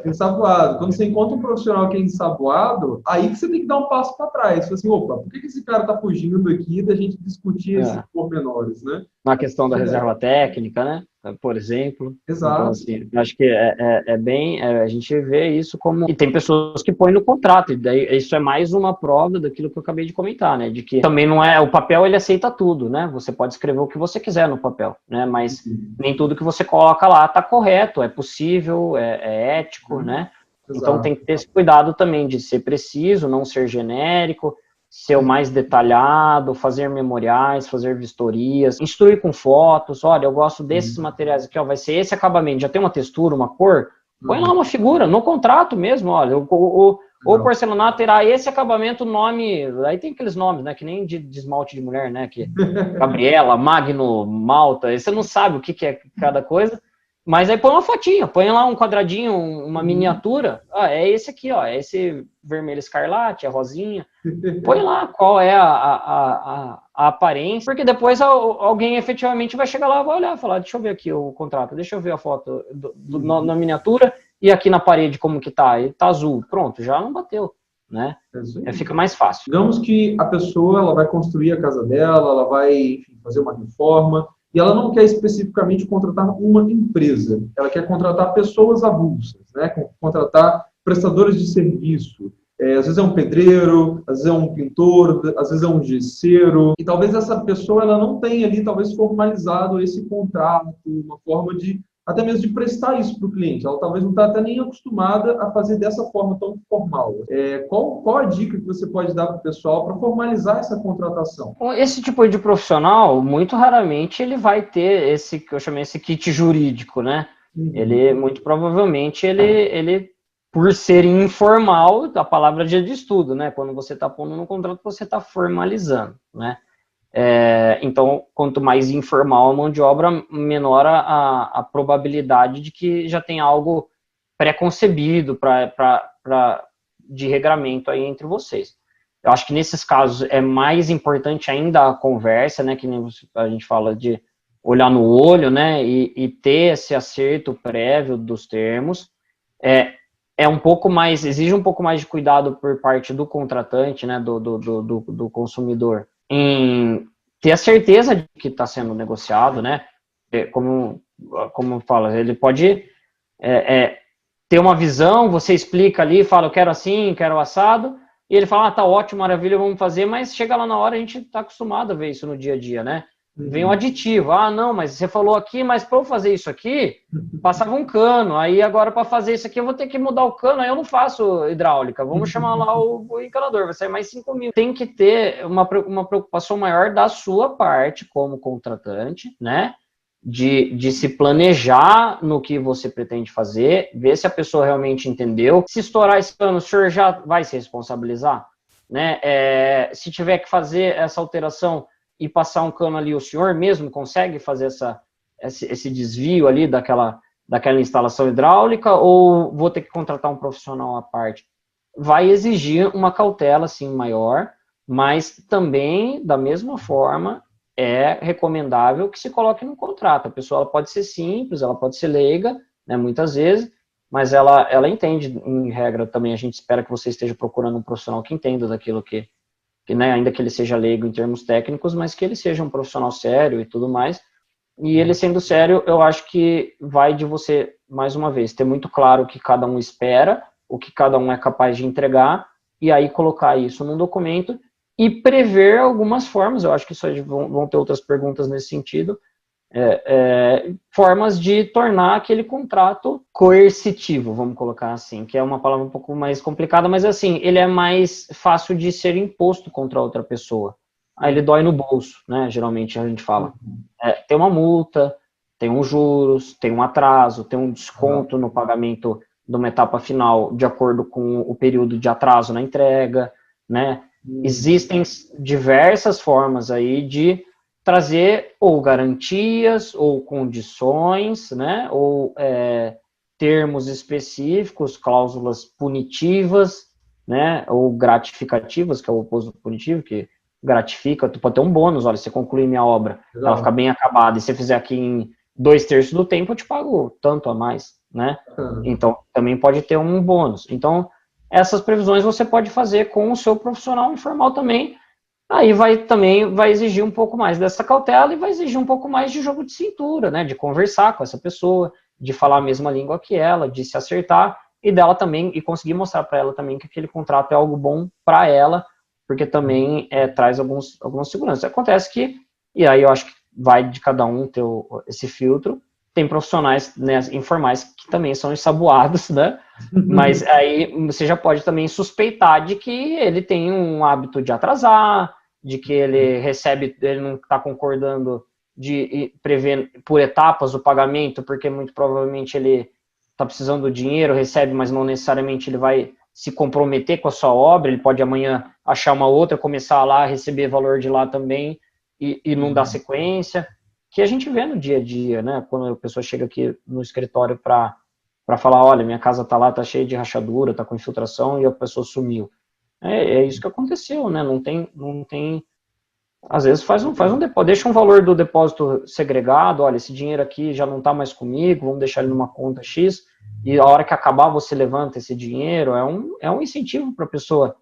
Ensaboado. Quando você encontra um profissional que é ensaboado, aí que você tem que dar um passo para trás. Você fala assim, opa, por que esse cara está fugindo aqui da gente discutir esses pormenores, né? Na questão da reserva técnica, né? Por exemplo. Exato. Então, assim, acho que a gente vê isso como... E tem pessoas que põem no contrato, e daí isso é mais uma prova daquilo que eu acabei de comentar, né? De que também não é... O papel, ele aceita tudo, né? Você pode escrever o que você quiser no papel, né? Mas nem tudo que você coloca lá está correto, é possível, é ético, né? Exato. Então tem que ter esse cuidado também de ser preciso, não ser genérico, ser o mais detalhado, fazer memoriais, fazer vistorias, instruir com fotos, olha, eu gosto desses materiais aqui, ó, vai ser esse acabamento, já tem uma textura, uma cor, põe lá uma figura, no contrato mesmo, olha, o porcelanato terá esse acabamento, nome, aí tem aqueles nomes, né, que nem de esmalte de mulher, né, que Gabriela, Magno, Malta, aí você não sabe o que é cada coisa, mas aí põe uma fotinha, põe lá um quadradinho, uma miniatura, é esse aqui, ó, é esse vermelho escarlate, a rosinha, põe lá qual é a aparência, porque depois alguém efetivamente vai chegar lá e vai olhar, falar, deixa eu ver aqui o contrato, deixa eu ver a foto na miniatura, e aqui na parede como que tá, e tá azul, pronto, já não bateu, né, fica mais fácil. Digamos que a pessoa, ela vai construir a casa dela, ela vai, enfim, fazer uma reforma, e ela não quer especificamente contratar uma empresa, ela quer contratar pessoas avulsas, né? Contratar prestadores de serviço. Às vezes é um pedreiro, às vezes é um pintor, às vezes é um gesseiro, e talvez essa pessoa ela não tenha ali, talvez, formalizado esse contrato, uma forma de, até mesmo de prestar isso para o cliente. Ela talvez não está até nem acostumada a fazer dessa forma tão formal. Qual a dica que você pode dar para o pessoal para formalizar essa contratação? Esse tipo de profissional, muito raramente, ele vai ter esse que eu chamei esse kit jurídico, né? Ele, muito provavelmente, ele por ser informal, a palavra já diz tudo, né? Quando você está pondo no contrato, você está formalizando, né? Então, quanto mais informal a mão de obra, menor a probabilidade de que já tenha algo pré-concebido de regramento aí entre vocês. Eu acho que nesses casos é mais importante ainda a conversa, né, que nem a gente fala de olhar no olho, né, e ter esse acerto prévio dos termos. Um pouco mais, exige um pouco mais de cuidado por parte do contratante, né, do consumidor, em ter a certeza de que está sendo negociado, né, como fala, ele pode ter uma visão, você explica ali, fala, eu quero assim, quero assado, e ele fala, tá ótimo, maravilha, vamos fazer, mas chega lá na hora, a gente tá acostumado a ver isso no dia a dia, né? Vem um aditivo, não, mas você falou aqui, mas para eu fazer isso aqui, passava um cano, aí agora para fazer isso aqui eu vou ter que mudar o cano, aí eu não faço hidráulica, vamos chamar lá o encanador, vai sair mais 5 mil. Tem que ter uma preocupação maior da sua parte como contratante, né? De se planejar no que você pretende fazer, ver se a pessoa realmente entendeu. Se estourar esse cano, o senhor já vai se responsabilizar, né? Se tiver que fazer essa alteração e passar um cano ali, o senhor mesmo consegue fazer esse desvio ali daquela instalação hidráulica, ou vou ter que contratar um profissional à parte? Vai exigir uma cautela, sim, maior, mas também, da mesma forma, é recomendável que se coloque no contrato. A pessoa ela pode ser simples, ela pode ser leiga, né, muitas vezes, mas ela entende, em regra também, a gente espera que você esteja procurando um profissional que entenda daquilo que né, ainda que ele seja leigo em termos técnicos, mas que ele seja um profissional sério e tudo mais. E ele sendo sério, eu acho que vai de você, mais uma vez, ter muito claro o que cada um espera, o que cada um é capaz de entregar, e aí colocar isso num documento e prever algumas formas, eu acho que isso vão ter outras perguntas nesse sentido, formas de tornar aquele contrato coercitivo, vamos colocar assim, que é uma palavra um pouco mais complicada, mas assim, ele é mais fácil de ser imposto contra outra pessoa. Aí ele dói no bolso, né? Geralmente a gente fala. Tem uma multa, tem uns juros, tem um atraso, tem um desconto no pagamento de uma etapa final de acordo com o período de atraso na entrega, né? Existem diversas formas aí de trazer ou garantias, ou condições, né, ou termos específicos, cláusulas punitivas, né, ou gratificativas, que é o oposto do punitivo, que gratifica, tu pode ter um bônus, olha, você conclui minha obra, ela fica bem acabada, e se você fizer aqui em 2/3 do tempo, eu te pago tanto a mais, né, então também pode ter um bônus. Então, essas previsões você pode fazer com o seu profissional informal também. Aí vai exigir um pouco mais dessa cautela e vai exigir um pouco mais de jogo de cintura, né? De conversar com essa pessoa, de falar a mesma língua que ela, de se acertar e dela também, e conseguir mostrar para ela também que aquele contrato é algo bom para ela, porque também traz algumas seguranças. Acontece que, e aí eu acho que vai de cada um ter esse filtro, tem profissionais, né, informais que também são ensaboados, né? Mas aí você já pode também suspeitar de que ele tem um hábito de atrasar, de que ele não está concordando de prever por etapas o pagamento, porque muito provavelmente ele está precisando do dinheiro, recebe, mas não necessariamente ele vai se comprometer com a sua obra, ele pode amanhã achar uma outra, começar lá, receber valor de lá também e não dar sequência, que a gente vê no dia a dia, né? Quando a pessoa chega aqui no escritório para falar, olha, minha casa tá lá, tá cheia de rachadura, tá com infiltração, e a pessoa sumiu. É isso que aconteceu, né? Não tem às vezes faz um depósito, deixa um valor do depósito segregado, olha, esse dinheiro aqui já não tá mais comigo, vamos deixar ele numa conta X, e a hora que acabar você levanta esse dinheiro, é um incentivo para a pessoa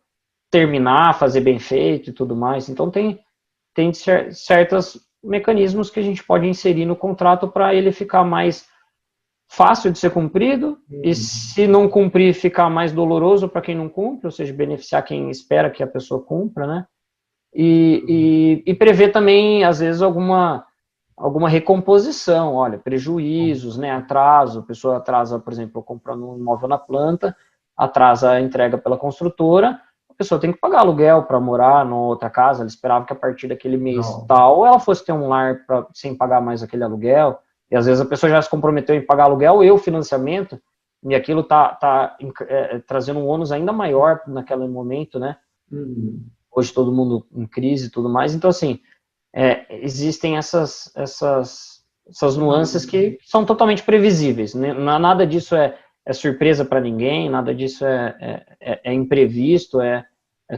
terminar, fazer bem feito e tudo mais. Então tem certos mecanismos que a gente pode inserir no contrato para ele ficar mais fácil de ser cumprido, e se não cumprir, ficar mais doloroso para quem não cumpre, ou seja, beneficiar quem espera que a pessoa cumpra, né? E prever também, às vezes, alguma recomposição, olha, prejuízos, né, atraso, a pessoa atrasa, por exemplo, comprando um imóvel na planta, atrasa a entrega pela construtora, a pessoa tem que pagar aluguel para morar numa outra casa, ela esperava que a partir daquele mês tal, ela fosse ter um lar sem pagar mais aquele aluguel, e às vezes a pessoa já se comprometeu em pagar aluguel e o financiamento, e aquilo tá trazendo um ônus ainda maior naquele momento, né? Hoje todo mundo em crise e tudo mais, então assim, existem essas nuances que são totalmente previsíveis, né? Nada disso é surpresa para ninguém, nada disso é imprevisto, é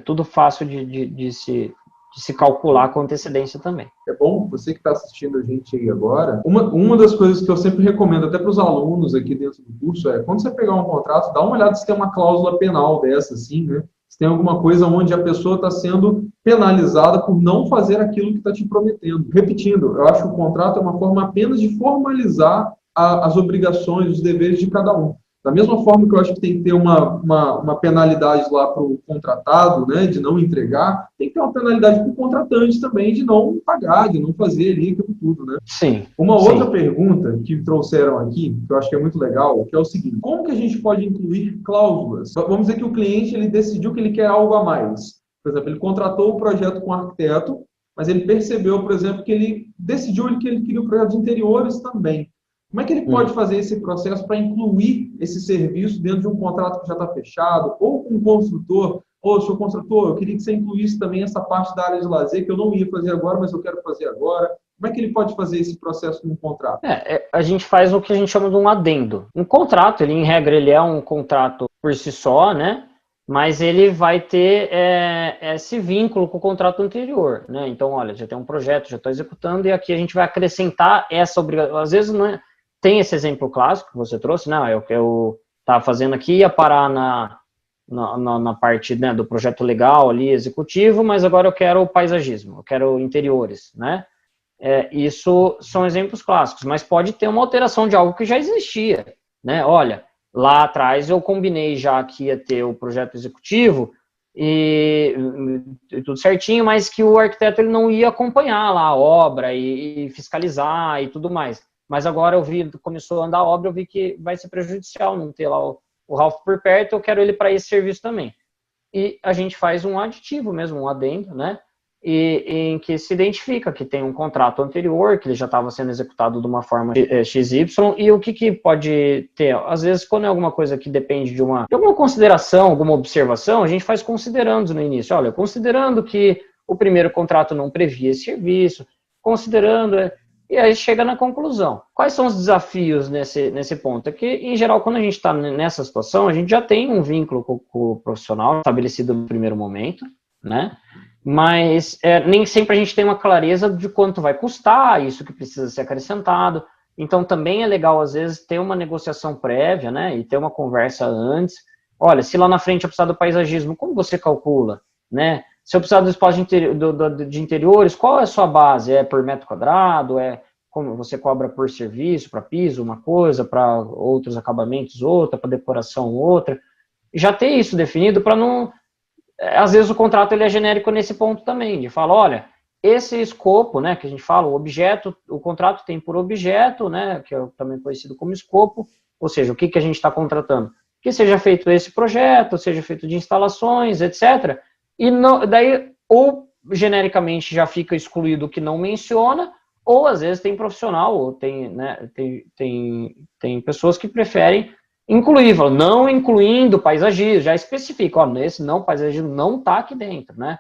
tudo fácil de se calcular com antecedência também. É bom, você que está assistindo a gente aí agora, uma das coisas que eu sempre recomendo até para os alunos aqui dentro do curso quando você pegar um contrato, dá uma olhada se tem uma cláusula penal dessa, assim, né? Se tem alguma coisa onde a pessoa está sendo penalizada por não fazer aquilo que está te prometendo. Repetindo, eu acho que o contrato é uma forma apenas de formalizar as obrigações, os deveres de cada um. Da mesma forma que eu acho que tem que ter uma penalidade lá para o contratado, né, de não entregar, tem que ter uma penalidade para o contratante também de não pagar, de não fazer ali aquilo tudo, né? Sim. Uma outra pergunta que trouxeram aqui, que eu acho que é muito legal, que é o seguinte: como que a gente pode incluir cláusulas? Vamos dizer que o cliente ele decidiu que ele quer algo a mais. Por exemplo, ele contratou o projeto com o arquiteto, mas ele percebeu, por exemplo, que ele decidiu que ele queria o projeto de interiores também. Como é que ele pode fazer esse processo para incluir esse serviço dentro de um contrato que já está fechado, ou com um construtor? Ô, senhor construtor, eu queria que você incluísse também essa parte da área de lazer, que eu não ia fazer agora, mas eu quero fazer agora. Como é que ele pode fazer esse processo num contrato? A gente faz o que a gente chama de um adendo. Um contrato, ele em regra, ele é um contrato por si só, né? Mas ele vai ter esse vínculo com o contrato anterior, né? Então, olha, já tem um projeto, já estou executando, e aqui a gente vai acrescentar essa obrigação. Às vezes, não é, tem esse exemplo clássico que você trouxe, não, eu estava fazendo aqui, ia parar na parte, né, do projeto legal ali, executivo, mas agora eu quero paisagismo, eu quero interiores, né? Isso são exemplos clássicos, mas pode ter uma alteração de algo que já existia, né? Olha, lá atrás eu combinei já que ia ter o projeto executivo e tudo certinho, mas que o arquiteto ele não ia acompanhar lá a obra e fiscalizar e tudo mais. Mas agora eu vi, começou a andar a obra, eu vi que vai ser prejudicial não ter lá o Ralph por perto, eu quero ele para esse serviço também. E a gente faz um aditivo mesmo, um adendo, né? Em que se identifica que tem um contrato anterior, que ele já estava sendo executado de uma forma XY, e o que pode ter? Às vezes, quando é alguma coisa que depende de alguma consideração, alguma observação, a gente faz considerando no início. Olha, considerando que o primeiro contrato não previa esse serviço, considerando... E aí chega na conclusão. Quais são os desafios nesse ponto? É que, em geral, quando a gente está nessa situação, a gente já tem um vínculo com o profissional estabelecido no primeiro momento, né? Mas nem sempre a gente tem uma clareza de quanto vai custar, isso que precisa ser acrescentado. Então, também é legal, às vezes, ter uma negociação prévia, né? E ter uma conversa antes. Olha, se lá na frente eu precisar do paisagismo, como você calcula, né? Se eu precisar do espaço de interiores, qual é a sua base? É por metro quadrado? Como você cobra por serviço, para piso, uma coisa, para outros acabamentos, outra, para decoração, outra? Já ter isso definido para não... Às vezes o contrato ele é genérico nesse ponto também, de falar, olha, esse escopo, né, que a gente fala, o objeto, o contrato tem por objeto, né, que é também conhecido como escopo, ou seja, o que a gente está contratando? Que seja feito esse projeto, seja feito de instalações, etc., e daí, ou genericamente já fica excluído o que não menciona, ou às vezes tem profissional, ou tem pessoas que preferem incluir, falam, não incluindo paisagismo, já especifica, ó, esse não, paisagismo não está aqui dentro, né?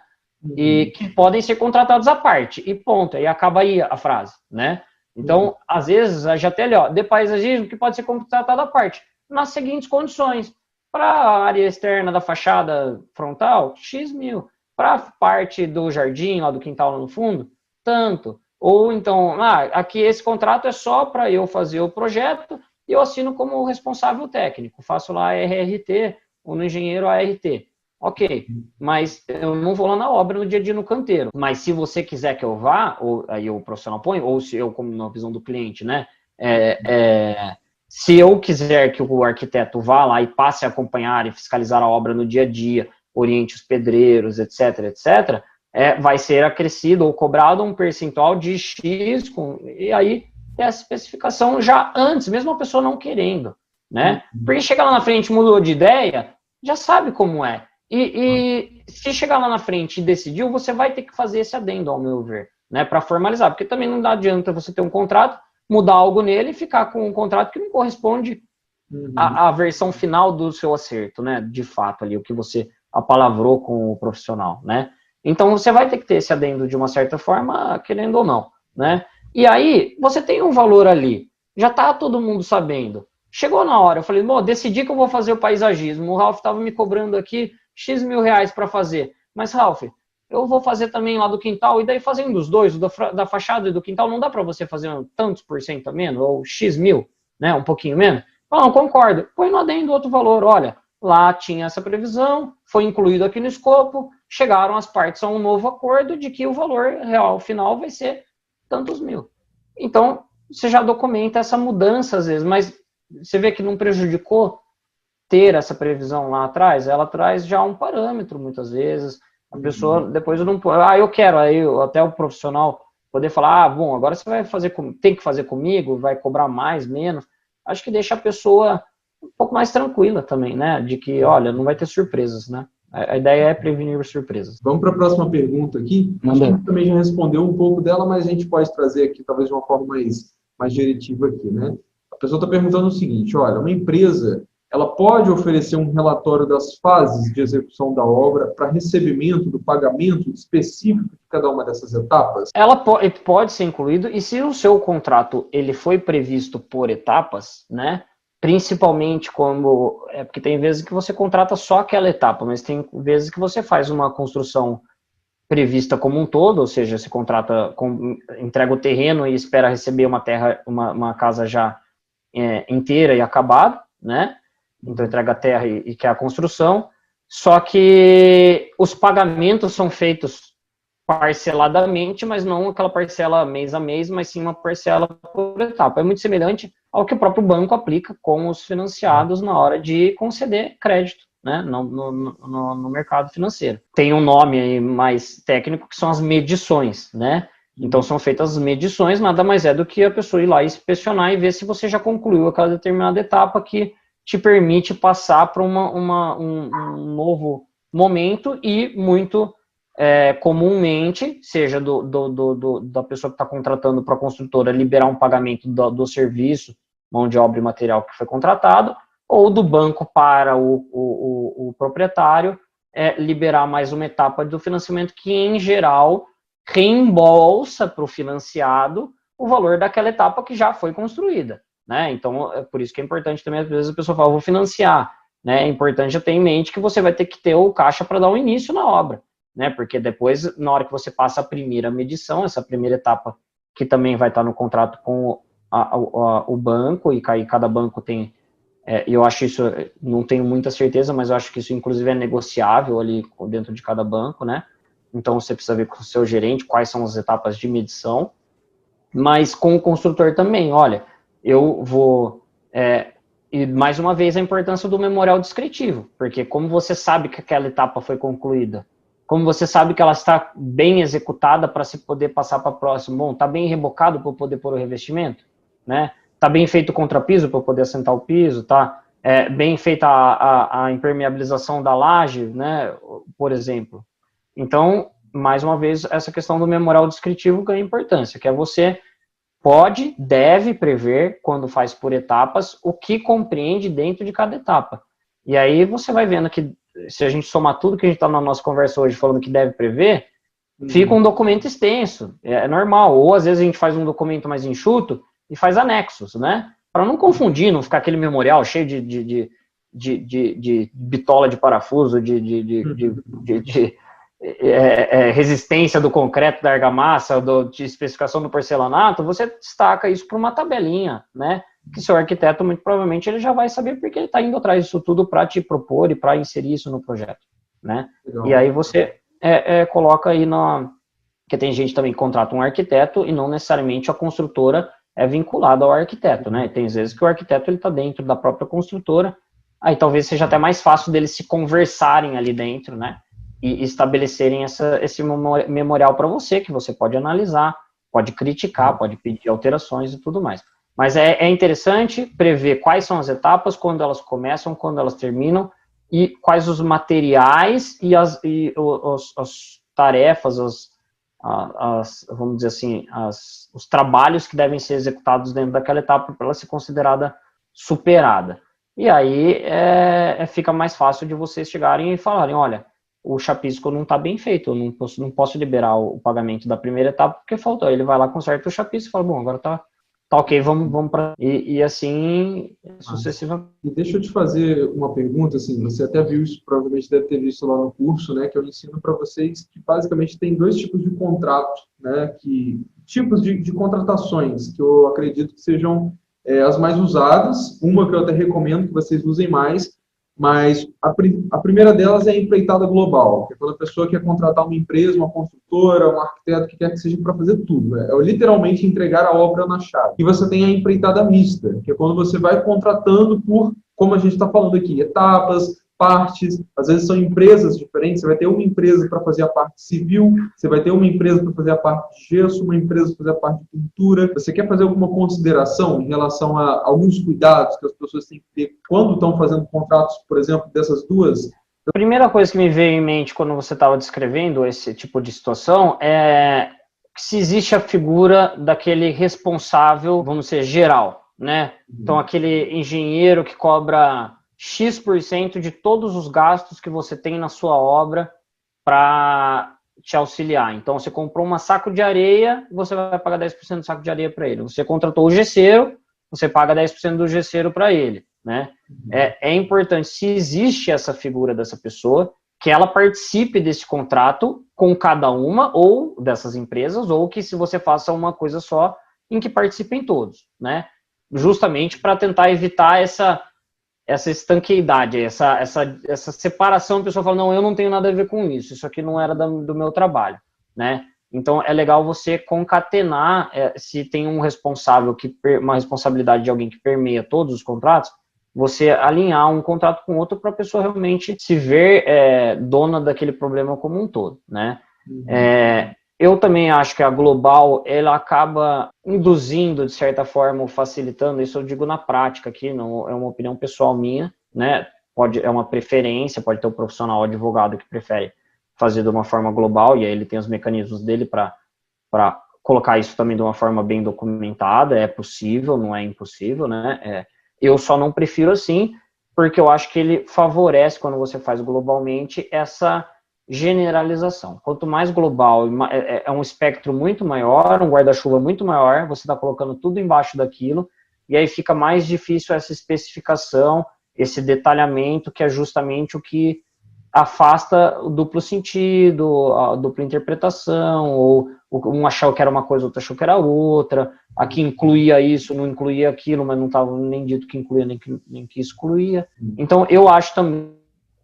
E que podem ser contratados à parte, e ponto, aí acaba aí a frase, né? Então, às vezes, já tem ali, ó, de paisagismo que pode ser contratado à parte, nas seguintes condições. Para a área externa da fachada frontal, X mil. Para a parte do jardim, lá do quintal lá no fundo, tanto. Ou então, aqui esse contrato é só para eu fazer o projeto e eu assino como responsável técnico. Faço lá a RRT, ou no engenheiro ART. Ok, mas eu não vou lá na obra no dia a dia no canteiro. Mas se você quiser que eu vá, ou aí o profissional põe, ou se eu, como na visão do cliente, né, se eu quiser que o arquiteto vá lá e passe a acompanhar e fiscalizar a obra no dia a dia, oriente os pedreiros, etc., etc., vai ser acrescido ou cobrado um percentual de X, e aí tem essa especificação já antes, mesmo a pessoa não querendo, né? Porque chegar lá na frente, mudou de ideia, já sabe como é. E se chegar lá na frente e decidiu, você vai ter que fazer esse adendo, ao meu ver, né, para formalizar, porque também não dá adianta você ter um contrato, mudar algo nele e ficar com um contrato que não corresponde à versão final do seu acerto, né, de fato ali, o que você apalavrou com o profissional, né. Então você vai ter que ter esse adendo de uma certa forma, querendo ou não, né. E aí, você tem um valor ali, já tá todo mundo sabendo. Chegou na hora, eu falei, decidi que eu vou fazer o paisagismo, o Ralph estava me cobrando aqui X mil reais para fazer, mas Ralph, eu vou fazer também lá do quintal, e daí fazendo os dois, da fachada e do quintal, não dá para você fazer tantos por cento a menos, ou X mil, né, um pouquinho menos? Não, concordo, põe no adendo outro valor, olha, lá tinha essa previsão, foi incluído aqui no escopo, chegaram as partes a um novo acordo de que o valor real final vai ser tantos mil. Então, você já documenta essa mudança às vezes, mas você vê que não prejudicou ter essa previsão lá atrás, ela traz já um parâmetro muitas vezes, a pessoa depois não pode, eu quero, aí até o profissional poder falar, bom, agora você vai fazer, tem que fazer comigo, vai cobrar mais, menos, acho que deixa a pessoa um pouco mais tranquila também, né, de que, olha, não vai ter surpresas, né, a ideia é prevenir surpresas. Vamos para a próxima pergunta aqui, acho que a gente também já respondeu um pouco dela, mas a gente pode trazer aqui, talvez de uma forma mais diretiva aqui, né, a pessoa está perguntando o seguinte, olha, uma empresa, ela pode oferecer um relatório das fases de execução da obra para recebimento do pagamento específico de cada uma dessas etapas? Ela pode ser incluído, e se o seu contrato ele foi previsto por etapas, né, principalmente quando, porque tem vezes que você contrata só aquela etapa, mas tem vezes que você faz uma construção prevista como um todo, ou seja, você contrata, entrega o terreno e espera receber uma casa já inteira e acabada, né, então entrega a terra e quer a construção, só que os pagamentos são feitos parceladamente, mas não aquela parcela mês a mês, mas sim uma parcela por etapa. É muito semelhante ao que o próprio banco aplica com os financiados na hora de conceder crédito, né, no mercado financeiro. Tem um nome aí mais técnico que são as medições, né? Então são feitas as medições, nada mais é do que a pessoa ir lá inspecionar e ver se você já concluiu aquela determinada etapa que te permite passar para um novo momento e muito comumente, seja da pessoa que está contratando para a construtora liberar um pagamento do serviço, mão de obra e material que foi contratado, ou do banco para o proprietário liberar mais uma etapa do financiamento que, em geral, reembolsa para o financiado o valor daquela etapa que já foi construída. Né? Então, é por isso que é importante também, às vezes a pessoa fala, vou financiar, né? É importante ter em mente que você vai ter que ter o caixa para dar um início na obra, né? Porque depois, na hora que você passa a primeira medição, essa primeira etapa, que também vai estar no contrato com o banco, e cada banco tem, eu acho isso, não tenho muita certeza, mas eu acho que isso inclusive é negociável ali dentro de cada banco, né? Então você precisa ver com o seu gerente quais são as etapas de medição, mas com o construtor também, olha, eu vou, e mais uma vez a importância do memorial descritivo, porque como você sabe que aquela etapa foi concluída, como você sabe que ela está bem executada para se poder passar para a próxima, bom, está bem rebocado para poder pôr o revestimento, né? Está bem feito o contrapiso para poder assentar o piso, tá? Bem feita a impermeabilização da laje, né? Por exemplo. Então, mais uma vez, essa questão do memorial descritivo ganha importância, que é você deve prever, quando faz por etapas, o que compreende dentro de cada etapa. E aí você vai vendo que, se a gente somar tudo que a gente está na nossa conversa hoje falando que deve prever, fica um documento extenso, é normal. Ou às vezes a gente faz um documento mais enxuto e faz anexos, né? Para não confundir, não ficar aquele memorial cheio de bitola de parafuso, de resistência do concreto, da argamassa, de especificação do porcelanato, você destaca isso para uma tabelinha, né? Que seu arquiteto, muito provavelmente, ele já vai saber porque ele está indo atrás disso tudo para te propor e para inserir isso no projeto, né? Legal. E aí você coloca aí porque tem gente também que contrata um arquiteto e não necessariamente a construtora é vinculada ao arquiteto, né? Tem vezes que o arquiteto ele está dentro da própria construtora, aí talvez seja até mais fácil deles se conversarem ali dentro, né? E estabelecerem esse memorial para você, que você pode analisar, pode criticar, pode pedir alterações e tudo mais. Mas é interessante prever quais são as etapas, quando elas começam, quando elas terminam, e quais os materiais e as tarefas, vamos dizer assim, os trabalhos que devem ser executados dentro daquela etapa para ela ser considerada superada. E aí fica mais fácil de vocês chegarem e falarem, olha, o chapisco não está bem feito, eu não posso liberar o pagamento da primeira etapa porque faltou. Ele vai lá, conserta o chapisco e fala, bom, agora tá ok, vamos para... E assim, sucessivamente. E deixa eu te fazer uma pergunta, assim, você até viu isso, provavelmente deve ter visto lá no curso, né, que eu ensino para vocês que basicamente tem dois tipos de contratos, né, tipos de contratações que eu acredito que sejam as mais usadas, uma que eu até recomendo que vocês usem mais, Mas a primeira delas é a empreitada global, que é quando a pessoa quer contratar uma empresa, uma construtora, um arquiteto, que quer que seja para fazer tudo. É literalmente entregar a obra na chave. E você tem a empreitada mista, que é quando você vai contratando por, como a gente está falando aqui, etapas, partes, às vezes são empresas diferentes, você vai ter uma empresa para fazer a parte civil, você vai ter uma empresa para fazer a parte de gesso, uma empresa para fazer a parte de pintura. Você quer fazer alguma consideração em relação a alguns cuidados que as pessoas têm que ter quando estão fazendo contratos, por exemplo, dessas duas? A primeira coisa que me veio em mente quando você estava descrevendo esse tipo de situação é se existe a figura daquele responsável, vamos dizer, geral, né? Então, aquele engenheiro que cobra X% de todos os gastos que você tem na sua obra para te auxiliar. Então, você comprou uma saco de areia, você vai pagar 10% do saco de areia para ele. Você contratou o gesseiro, você paga 10% do gesseiro para ele, né? É importante, se existe essa figura dessa pessoa, que ela participe desse contrato com cada uma ou dessas empresas, ou que se você faça uma coisa só, em que participem todos, né? Justamente para tentar evitar essa estanqueidade, essa separação. A pessoa fala, não, eu não tenho nada a ver com isso aqui não era do meu trabalho, né? Então, é legal você concatenar, se tem um responsável, uma responsabilidade de alguém que permeia todos os contratos, você alinhar um contrato com outro para a pessoa realmente se ver dona daquele problema como um todo, né? Eu também acho que a global, ela acaba induzindo, de certa forma, ou facilitando, isso eu digo na prática aqui, não é uma opinião pessoal minha, né? É uma preferência, pode ter um profissional advogado que prefere fazer de uma forma global, e aí ele tem os mecanismos dele para colocar isso também de uma forma bem documentada, é possível, não é impossível, né? Eu só não prefiro assim, porque eu acho que ele favorece, quando você faz globalmente, essa generalização. Quanto mais global, é um espectro muito maior, um guarda-chuva muito maior, você está colocando tudo embaixo daquilo, e aí fica mais difícil essa especificação, esse detalhamento, que é justamente o que afasta o duplo sentido, a dupla interpretação, ou um achou que era uma coisa, outro achou que era outra, aqui incluía isso, não incluía aquilo, mas não estava nem dito que incluía, nem que excluía. Então, eu acho também,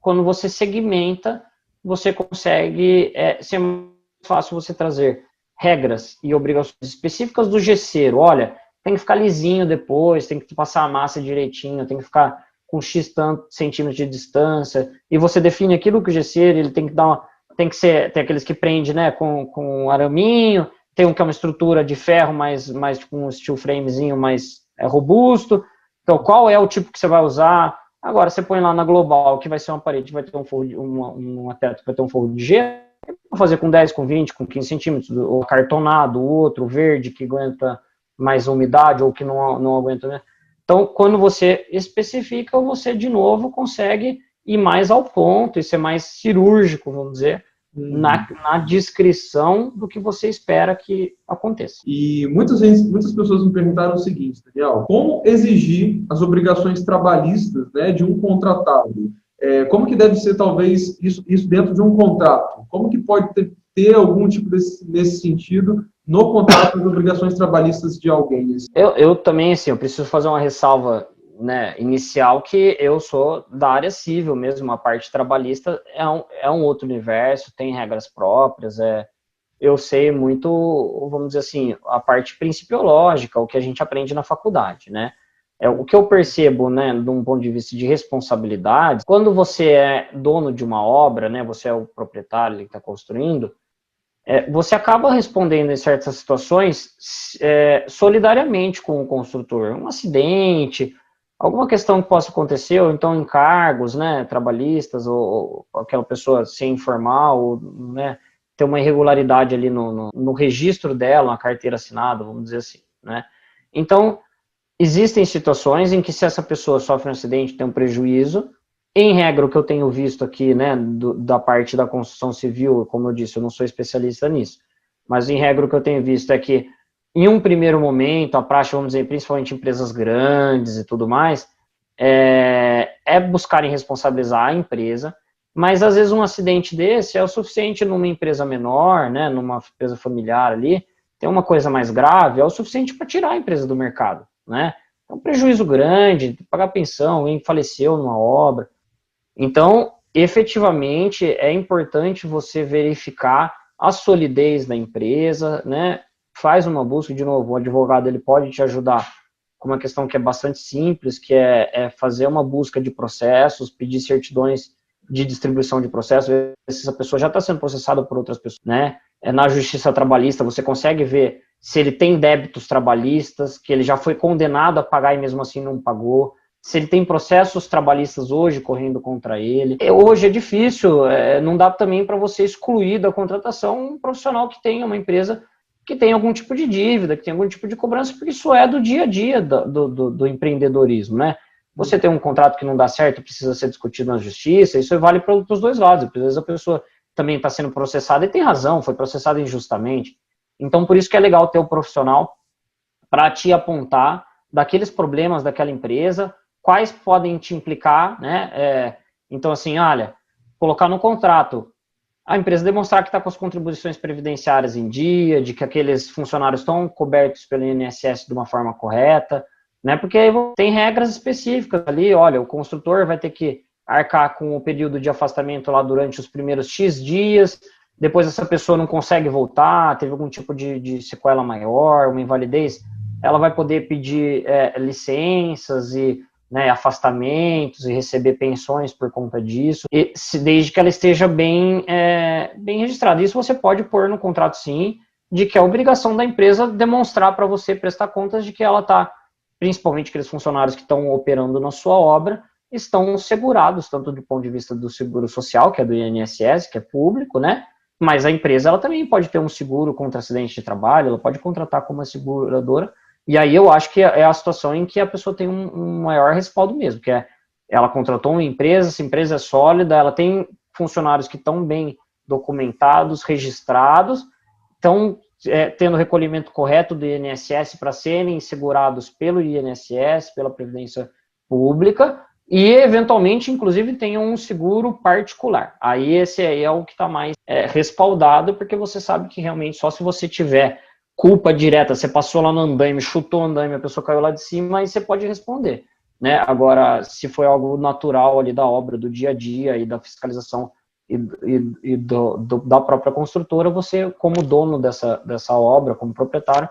quando você segmenta, você consegue ser mais fácil você trazer regras e obrigações específicas do gesseiro. Olha, tem que ficar lisinho depois, tem que passar a massa direitinho, tem que ficar com X tantos centímetros de distância, e você define aquilo que o gesseiro, ele tem que dar tem aqueles que prende, né, com araminho, tem um que é uma estrutura de ferro, mais tipo um steel framezinho mais robusto. Então, qual é o tipo que você vai usar? Agora, você põe lá na global, que vai ser uma parede, vai ter um forro, uma teto, vai ter um forro de gelo, vou fazer com 10, com 20, com 15 centímetros, o cartonado, o outro, o verde, que aguenta mais umidade, ou que não aguenta, né? Então, quando você especifica, você, de novo, consegue ir mais ao ponto e ser mais cirúrgico, vamos dizer, na descrição do que você espera que aconteça. E muitas pessoas me perguntaram o seguinte, Daniel, como exigir as obrigações trabalhistas, né, de um contratado? Como que deve ser, talvez, isso dentro de um contrato? Como que pode ter algum tipo nesse sentido no contrato das obrigações trabalhistas de alguém? Eu também, assim, eu preciso fazer uma ressalva, né, inicial, que eu sou da área civil mesmo, a parte trabalhista é um outro universo, tem regras próprias, eu sei muito, vamos dizer assim, a parte principiológica, o que a gente aprende na faculdade, né? O que eu percebo, né, de um ponto de vista de responsabilidade, quando você é dono de uma obra, né, você é o proprietário que está construindo, você acaba respondendo em certas situações solidariamente com o construtor. Um acidente, alguma questão que possa acontecer, ou então encargos, né, trabalhistas, ou aquela pessoa ser informal, ou, né, ter uma irregularidade ali no registro dela, uma carteira assinada, vamos dizer assim, né. Então, existem situações em que, se essa pessoa sofre um acidente, tem um prejuízo. Em regra, o que eu tenho visto aqui, né, da parte da construção civil, como eu disse, eu não sou especialista nisso, mas em regra o que eu tenho visto é que, em um primeiro momento, a praxe, vamos dizer, principalmente empresas grandes e tudo mais, buscarem responsabilizar a empresa, mas às vezes um acidente desse é o suficiente numa empresa menor, né, numa empresa familiar ali, tem uma coisa mais grave, é o suficiente para tirar a empresa do mercado, né? É um prejuízo grande, pagar pensão, alguém faleceu numa obra. Então, efetivamente, é importante você verificar a solidez da empresa, né? Faz uma busca, de novo, o advogado ele pode te ajudar com uma questão que é bastante simples, que é fazer uma busca de processos, pedir certidões de distribuição de processos, ver se essa pessoa já está sendo processada por outras pessoas, né? Na justiça trabalhista, você consegue ver se ele tem débitos trabalhistas, que ele já foi condenado a pagar e mesmo assim não pagou, se ele tem processos trabalhistas hoje correndo contra ele. Hoje é difícil, não dá também para você excluir da contratação um profissional que tenha uma empresa que tem algum tipo de dívida, que tem algum tipo de cobrança, porque isso é do dia a dia do empreendedorismo, né? Você tem um contrato que não dá certo, precisa ser discutido na justiça, isso vale para os dois lados. Às vezes a pessoa também está sendo processada e tem razão, foi processada injustamente. Então, por isso que é legal ter o profissional para te apontar daqueles problemas daquela empresa, quais podem te implicar, né? Então, assim, olha, colocar no contrato, a empresa demonstrar que está com as contribuições previdenciárias em dia, de que aqueles funcionários estão cobertos pelo INSS de uma forma correta, né? Porque aí tem regras específicas ali, olha, o construtor vai ter que arcar com o período de afastamento lá durante os primeiros X dias, depois essa pessoa não consegue voltar, teve algum tipo de sequela maior, uma invalidez, ela vai poder pedir licenças e, né, afastamentos e receber pensões por conta disso, desde que ela esteja bem registrada. Isso você pode pôr no contrato, sim, de que é obrigação da empresa demonstrar para você, prestar contas de que ela está, principalmente aqueles funcionários que estão operando na sua obra, estão segurados, tanto do ponto de vista do seguro social, que é do INSS, que é público, né? Mas a empresa ela também pode ter um seguro contra acidente de trabalho, ela pode contratar como uma seguradora. E aí eu acho que é a situação em que a pessoa tem um maior respaldo mesmo, que é, ela contratou uma empresa, essa empresa é sólida, ela tem funcionários que estão bem documentados, registrados, estão tendo recolhimento correto do INSS para serem segurados pelo INSS, pela Previdência Pública, e eventualmente, inclusive, tenham um seguro particular. Aí esse aí é o que está mais respaldado, porque você sabe que realmente só se você tiver culpa direta, você passou lá no andaime, chutou o andaime, a pessoa caiu lá de cima, aí você pode responder, né? Agora, se foi algo natural ali da obra, do dia a dia e da fiscalização e da própria construtora, você, como dono dessa obra, como proprietário,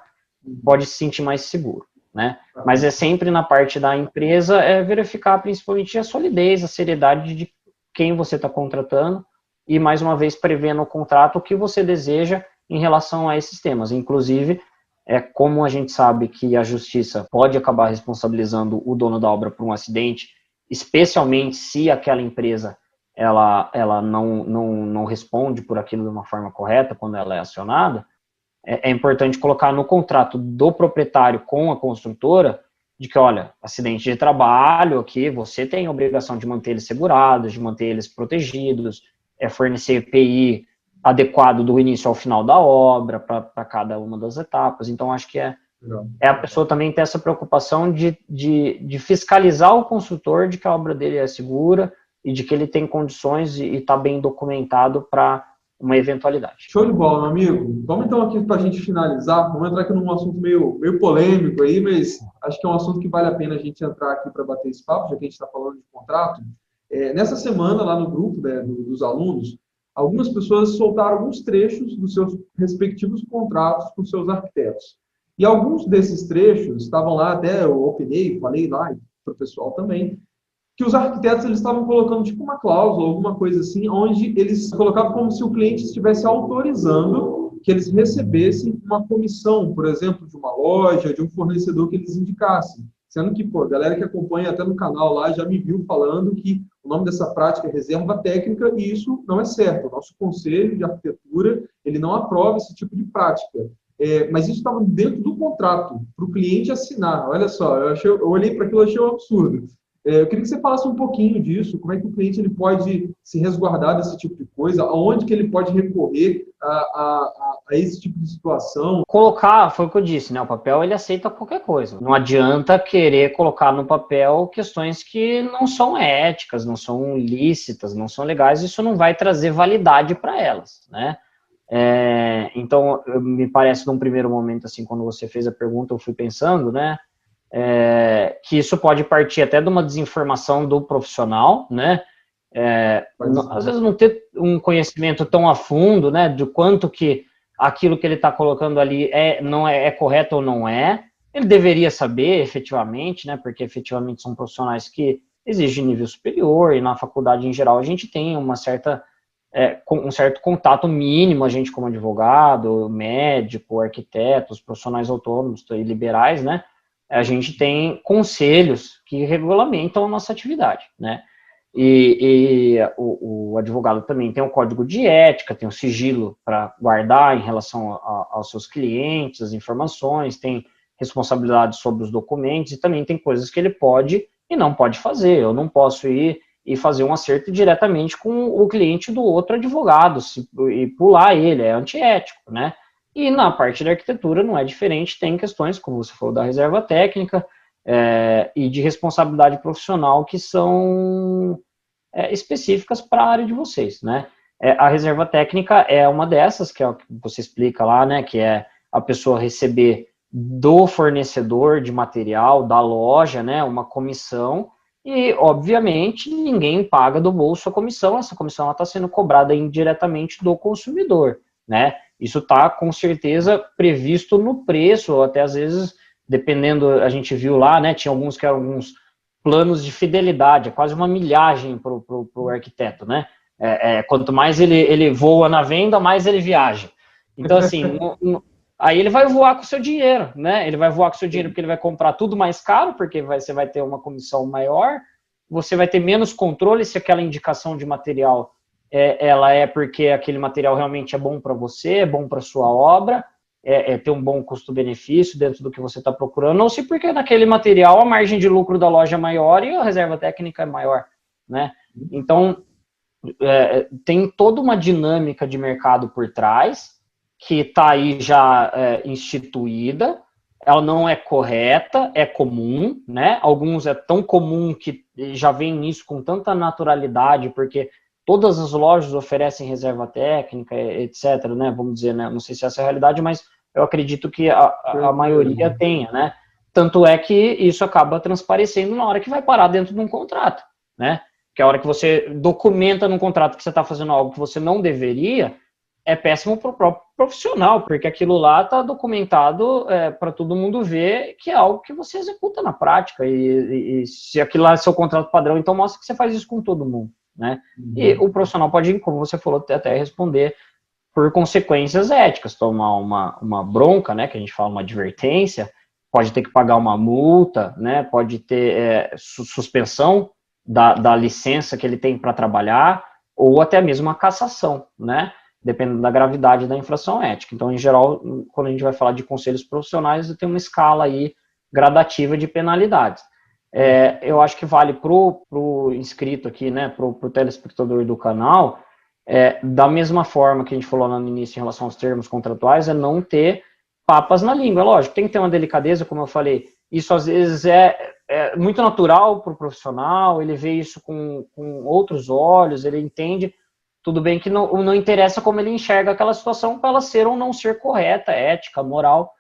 pode se sentir mais seguro, né? Mas é sempre na parte da empresa, verificar principalmente a solidez, a seriedade de quem você está contratando e, mais uma vez, prever no contrato o que você deseja em relação a esses temas. Inclusive, como a gente sabe que a justiça pode acabar responsabilizando o dono da obra por um acidente, especialmente se aquela empresa ela não responde por aquilo de uma forma correta quando ela é acionada, é importante colocar no contrato do proprietário com a construtora de que, olha, acidente de trabalho aqui, você tem a obrigação de manter eles segurados, de manter eles protegidos, fornecer EPI adequado do início ao final da obra, para cada uma das etapas. Então, acho que é a pessoa também ter essa preocupação de fiscalizar o construtor de que a obra dele é segura e de que ele tem condições e está bem documentado para uma eventualidade. Show de bola, meu amigo. Vamos então aqui para a gente finalizar, vamos entrar aqui num assunto meio polêmico aí, mas acho que é um assunto que vale a pena a gente entrar aqui para bater esse papo, já que a gente está falando de contrato. Nessa semana, lá no grupo dos alunos, algumas pessoas soltaram alguns trechos dos seus respectivos contratos com seus arquitetos. E alguns desses trechos estavam lá, até eu opinei, falei lá para o pessoal também, que os arquitetos eles estavam colocando tipo uma cláusula, alguma coisa assim, onde eles colocavam como se o cliente estivesse autorizando que eles recebessem uma comissão, por exemplo, de uma loja, de um fornecedor que eles indicassem. Sendo que, a galera que acompanha até no canal lá já me viu falando que o nome dessa prática é reserva técnica e isso não é certo. O nosso conselho de arquitetura, ele não aprova esse tipo de prática. Mas isso estava dentro do contrato, para o cliente assinar. Olha só, eu olhei para aquilo e achei um absurdo. Eu queria que você falasse um pouquinho disso, como é que o cliente ele pode se resguardar desse tipo de coisa, aonde que ele pode recorrer a esse tipo de situação. Colocar, foi o que eu disse, né? O papel ele aceita qualquer coisa. Não adianta querer colocar no papel questões que não são éticas, não são lícitas, não são legais, isso não vai trazer validade para elas, né? Então, me parece num primeiro momento, assim, quando você fez a pergunta, eu fui pensando, né? Que isso pode partir até de uma desinformação do profissional, né? Às vezes não ter um conhecimento tão a fundo, né, de quanto que aquilo que ele está colocando ali não é correto ou não é. Ele deveria saber, efetivamente, né, porque efetivamente são profissionais que exigem nível superior, e na faculdade, em geral, a gente tem um certo contato mínimo, a gente como advogado, médico, arquiteto, os profissionais autônomos e liberais, né, a gente tem conselhos que regulamentam a nossa atividade, né, e o advogado também tem um código de ética, tem o sigilo para guardar em relação aos seus clientes, as informações, tem responsabilidade sobre os documentos, e também tem coisas que ele pode e não pode fazer. Eu não posso ir e fazer um acerto diretamente com o cliente do outro advogado e pular ele, é antiético, né? E na parte da arquitetura não é diferente, tem questões, como você falou, da reserva técnica e de responsabilidade profissional que são específicas para a área de vocês, né? A reserva técnica é uma dessas, que é o que você explica lá, né? Que é a pessoa receber do fornecedor de material, da loja, né? Uma comissão. E, obviamente, ninguém paga do bolso a comissão, essa comissão está sendo cobrada indiretamente do consumidor, né? Isso está, com certeza, previsto no preço, ou até às vezes, dependendo, a gente viu lá, né? Tinha alguns que eram alguns planos de fidelidade, é quase uma milhagem para o arquiteto, né? Quanto mais ele voa na venda, mais ele viaja. Então, assim, aí ele vai voar com o seu dinheiro, né? Ele vai voar com o seu dinheiro porque ele vai comprar tudo mais caro, porque você vai ter uma comissão maior, você vai ter menos controle se aquela indicação de material ela é porque aquele material realmente é bom para você, é bom para sua obra, ter um bom custo-benefício dentro do que você está procurando, ou se porque naquele material a margem de lucro da loja é maior e a reserva técnica é maior, né? Então, tem toda uma dinâmica de mercado por trás, que está aí já instituída, ela não é correta, é comum, né? Alguns é tão comum que já vem nisso com tanta naturalidade, porque todas as lojas oferecem reserva técnica, etc., né? Vamos dizer, né? Não sei se essa é a realidade, mas eu acredito que a maioria tenha, né? Tanto é que isso acaba transparecendo na hora que vai parar dentro de um contrato, né? Que a hora que você documenta num contrato que você está fazendo algo que você não deveria, é péssimo para o próprio profissional, porque aquilo lá está documentado para todo mundo ver que é algo que você executa na prática, e se aquilo lá é seu contrato padrão, então mostra que você faz isso com todo mundo, né? E o profissional pode, como você falou, até responder por consequências éticas, tomar uma bronca, né, que a gente fala, uma advertência, pode ter que pagar uma multa, né, pode ter suspensão da licença que ele tem para trabalhar, ou até mesmo uma cassação, né? Dependendo da gravidade da infração ética. Então, em geral, quando a gente vai falar de conselhos profissionais, tem uma escala aí gradativa de penalidades. Eu acho que vale para o inscrito aqui, né, para o telespectador do canal, da mesma forma que a gente falou lá no início em relação aos termos contratuais, não ter papas na língua. Lógico, tem que ter uma delicadeza, como eu falei. Isso, às vezes, é muito natural para o profissional, ele vê isso com outros olhos, ele entende. Tudo bem que não interessa como ele enxerga aquela situação para ela ser ou não ser correta, ética, moral,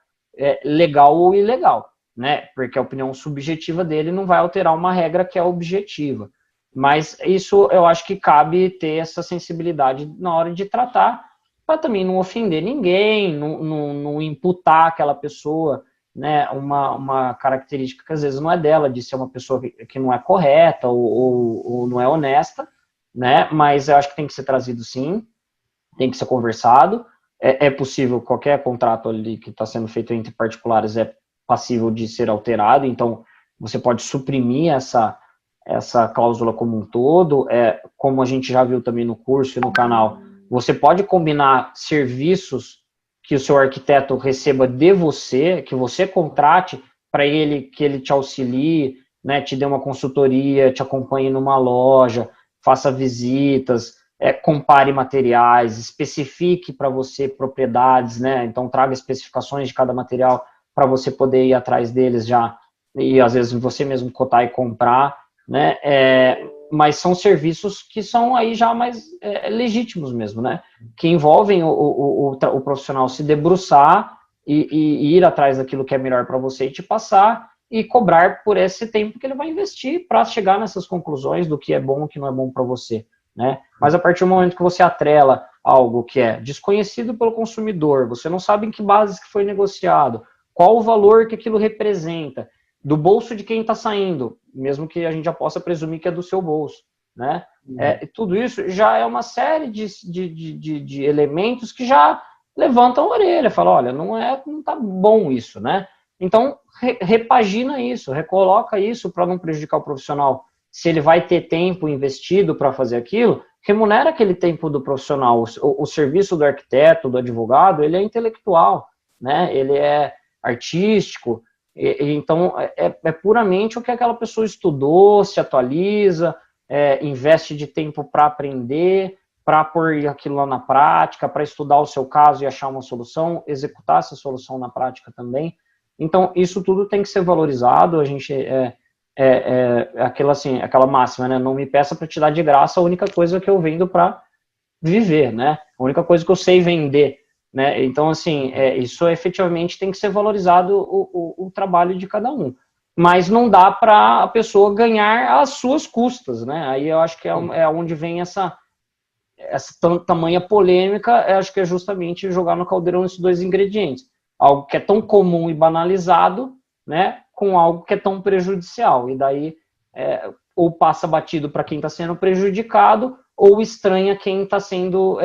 legal ou ilegal, né? Porque a opinião subjetiva dele não vai alterar uma regra que é objetiva. Mas isso eu acho que cabe ter essa sensibilidade na hora de tratar, para também não ofender ninguém, não imputar aquela pessoa, né, uma característica que às vezes não é dela, de ser uma pessoa que não é correta ou não é honesta, né? Mas eu acho que tem que ser trazido, sim, tem que ser conversado. É possível, qualquer contrato ali que está sendo feito entre particulares é passível de ser alterado, então você pode suprimir essa cláusula como um todo. Como a gente já viu também no curso e no canal, você pode combinar serviços que o seu arquiteto receba de você, que você contrate para ele, que ele te auxilie, né, te dê uma consultoria, te acompanhe numa loja, faça visitas, compare materiais, especifique para você propriedades, né? Então traga especificações de cada material para você poder ir atrás deles já, e às vezes você mesmo cotar e comprar, né? Mas são serviços que são aí já mais legítimos mesmo, né? Que envolvem o profissional se debruçar e ir atrás daquilo que é melhor para você e te passar. e cobrar por esse tempo que ele vai investir para chegar nessas conclusões do que é bom e o que não é bom para você, né? Mas a partir do momento que você atrela algo que é desconhecido pelo consumidor, você não sabe em que base que foi negociado, qual o valor que aquilo representa, do bolso de quem está saindo, mesmo que a gente já possa presumir que é do seu bolso, né? Tudo isso já é uma série de elementos que já levantam a orelha, falam, olha, não tá bom isso, né? Então, repagina isso, recoloca isso para não prejudicar o profissional. Se ele vai ter tempo investido para fazer aquilo, remunera aquele tempo do profissional. O serviço do arquiteto, do advogado, ele é intelectual, né? Ele é artístico, então é puramente o que aquela pessoa estudou, se atualiza, investe de tempo para aprender, para pôr aquilo lá na prática, para estudar o seu caso e achar uma solução, executar essa solução na prática também. Então, isso tudo tem que ser valorizado. A gente aquela máxima, né? Não me peça para te dar de graça a única coisa que eu vendo para viver, né? A única coisa que eu sei vender, né? Então, assim, isso efetivamente tem que ser valorizado o trabalho de cada um. Mas não dá para a pessoa ganhar às suas custas, né? Aí eu acho que é onde vem essa tamanha polêmica, acho que é justamente jogar no caldeirão esses dois ingredientes. Algo que é tão comum e banalizado, né, com algo que é tão prejudicial. E daí, ou passa batido para quem está sendo prejudicado, ou estranha quem está sendo,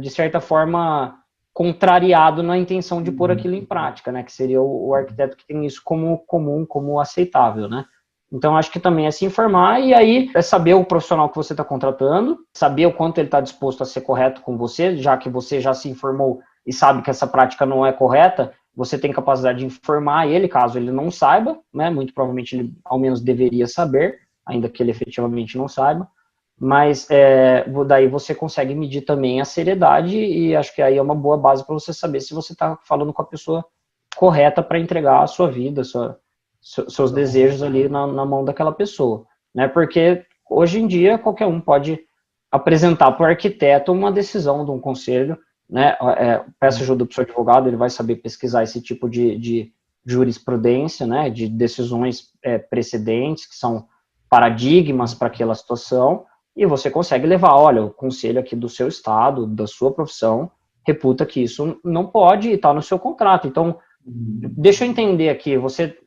de certa forma, contrariado na intenção de pôr aquilo em prática, né, que seria o arquiteto que tem isso como comum, como aceitável, né. Então, acho que também é se informar e aí é saber o profissional que você está contratando, saber o quanto ele está disposto a ser correto com você, já que você já se informou e sabe que essa prática não é correta, você tem capacidade de informar ele, caso ele não saiba, né? Muito provavelmente ele ao menos deveria saber, ainda que ele efetivamente não saiba, mas daí você consegue medir também a seriedade e acho que aí é uma boa base para você saber se você está falando com a pessoa correta para entregar a sua vida, seus desejos ali na mão daquela pessoa, né? Porque hoje em dia qualquer um pode apresentar para o arquiteto uma decisão de um conselho, né? Peça ajuda para o seu advogado, ele vai saber pesquisar esse tipo de jurisprudência, né? De decisões precedentes, que são paradigmas para aquela situação, e você consegue levar, olha, o conselho aqui do seu estado, da sua profissão, reputa que isso não pode estar no seu contrato. Então, deixa eu entender aqui,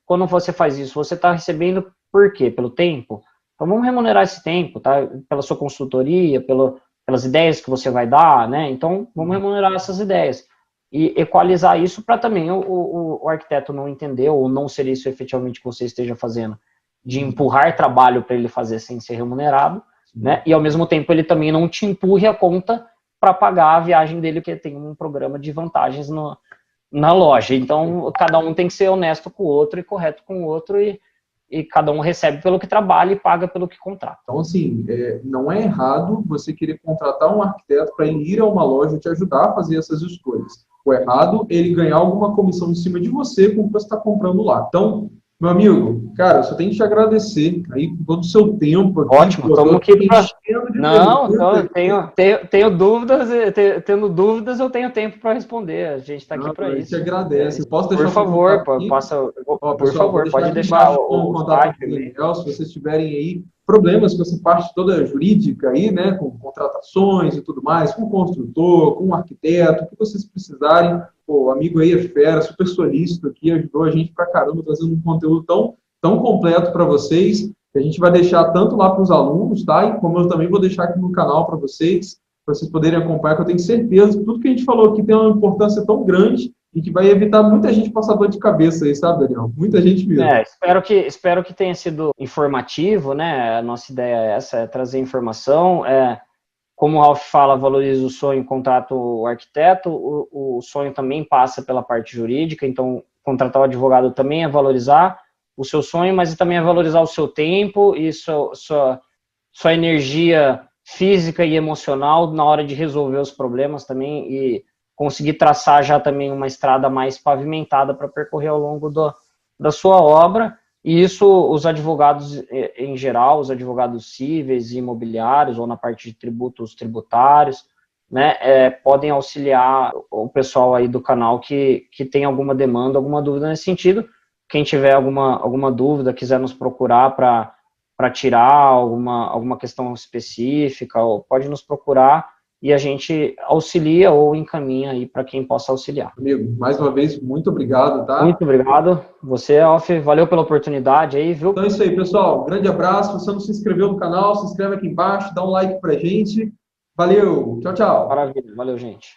quando você faz isso, você está recebendo por quê? Pelo tempo? Então, vamos remunerar esse tempo, tá? Pela sua consultoria, pelas ideias que você vai dar, né? Então, vamos remunerar essas ideias. E equalizar isso para também o arquiteto não entender, ou não ser isso efetivamente que você esteja fazendo, de empurrar trabalho para ele fazer sem ser remunerado, né? E, ao mesmo tempo, ele também não te empurre a conta para pagar a viagem dele, porque tem um programa de vantagens na loja. Então, cada um tem que ser honesto com o outro e correto com o outro, e cada um recebe pelo que trabalha e paga pelo que contrata. Então, assim, não é errado você querer contratar um arquiteto para ele ir a uma loja e te ajudar a fazer essas escolhas. O errado é ele ganhar alguma comissão em cima de você com o que você está comprando lá. Então, meu amigo, cara, eu só tenho que te agradecer aí por todo o seu tempo. Ótimo, estamos aqui para... Não, tenho dúvidas, tendo dúvidas eu tenho tempo para responder, a gente está aqui para isso. A gente agradece. Posso deixar por favor, pode deixar o contato. Se vocês tiverem aí problemas com essa parte toda jurídica aí, né, com contratações e tudo mais, com o construtor, com o arquiteto, o que vocês precisarem, o amigo aí é fera, super solícito aqui, ajudou a gente pra caramba, trazendo um conteúdo tão completo para vocês, que a gente vai deixar tanto lá para os alunos, tá? E como eu também vou deixar aqui no canal para vocês poderem acompanhar, que eu tenho certeza que tudo que a gente falou aqui tem uma importância tão grande e que vai evitar muita gente passar dor de cabeça aí, sabe, Daniel? Muita gente mesmo. Espero que tenha sido informativo, né? A nossa ideia é essa, é trazer informação. Como o Ralph fala, valoriza o sonho, contrata o arquiteto, o sonho também passa pela parte jurídica, então contratar o advogado também é valorizar o seu sonho, mas também é valorizar o seu tempo e sua energia física e emocional na hora de resolver os problemas também e conseguir traçar já também uma estrada mais pavimentada para percorrer ao longo da sua obra. E isso, os advogados em geral, os advogados cíveis e imobiliários, ou na parte de tributos tributários, né, podem auxiliar o pessoal aí do canal que tem alguma demanda, alguma dúvida nesse sentido, quem tiver alguma dúvida, quiser nos procurar para tirar alguma questão específica, pode nos procurar e a gente auxilia ou encaminha aí para quem possa auxiliar. Amigo, mais uma vez, muito obrigado, tá? Muito obrigado. Você, Alf, valeu pela oportunidade aí, viu? Então é isso aí, pessoal. Grande abraço. Se você não se inscreveu no canal, se inscreve aqui embaixo, dá um like pra gente. Valeu, tchau, tchau. Maravilha, valeu, gente.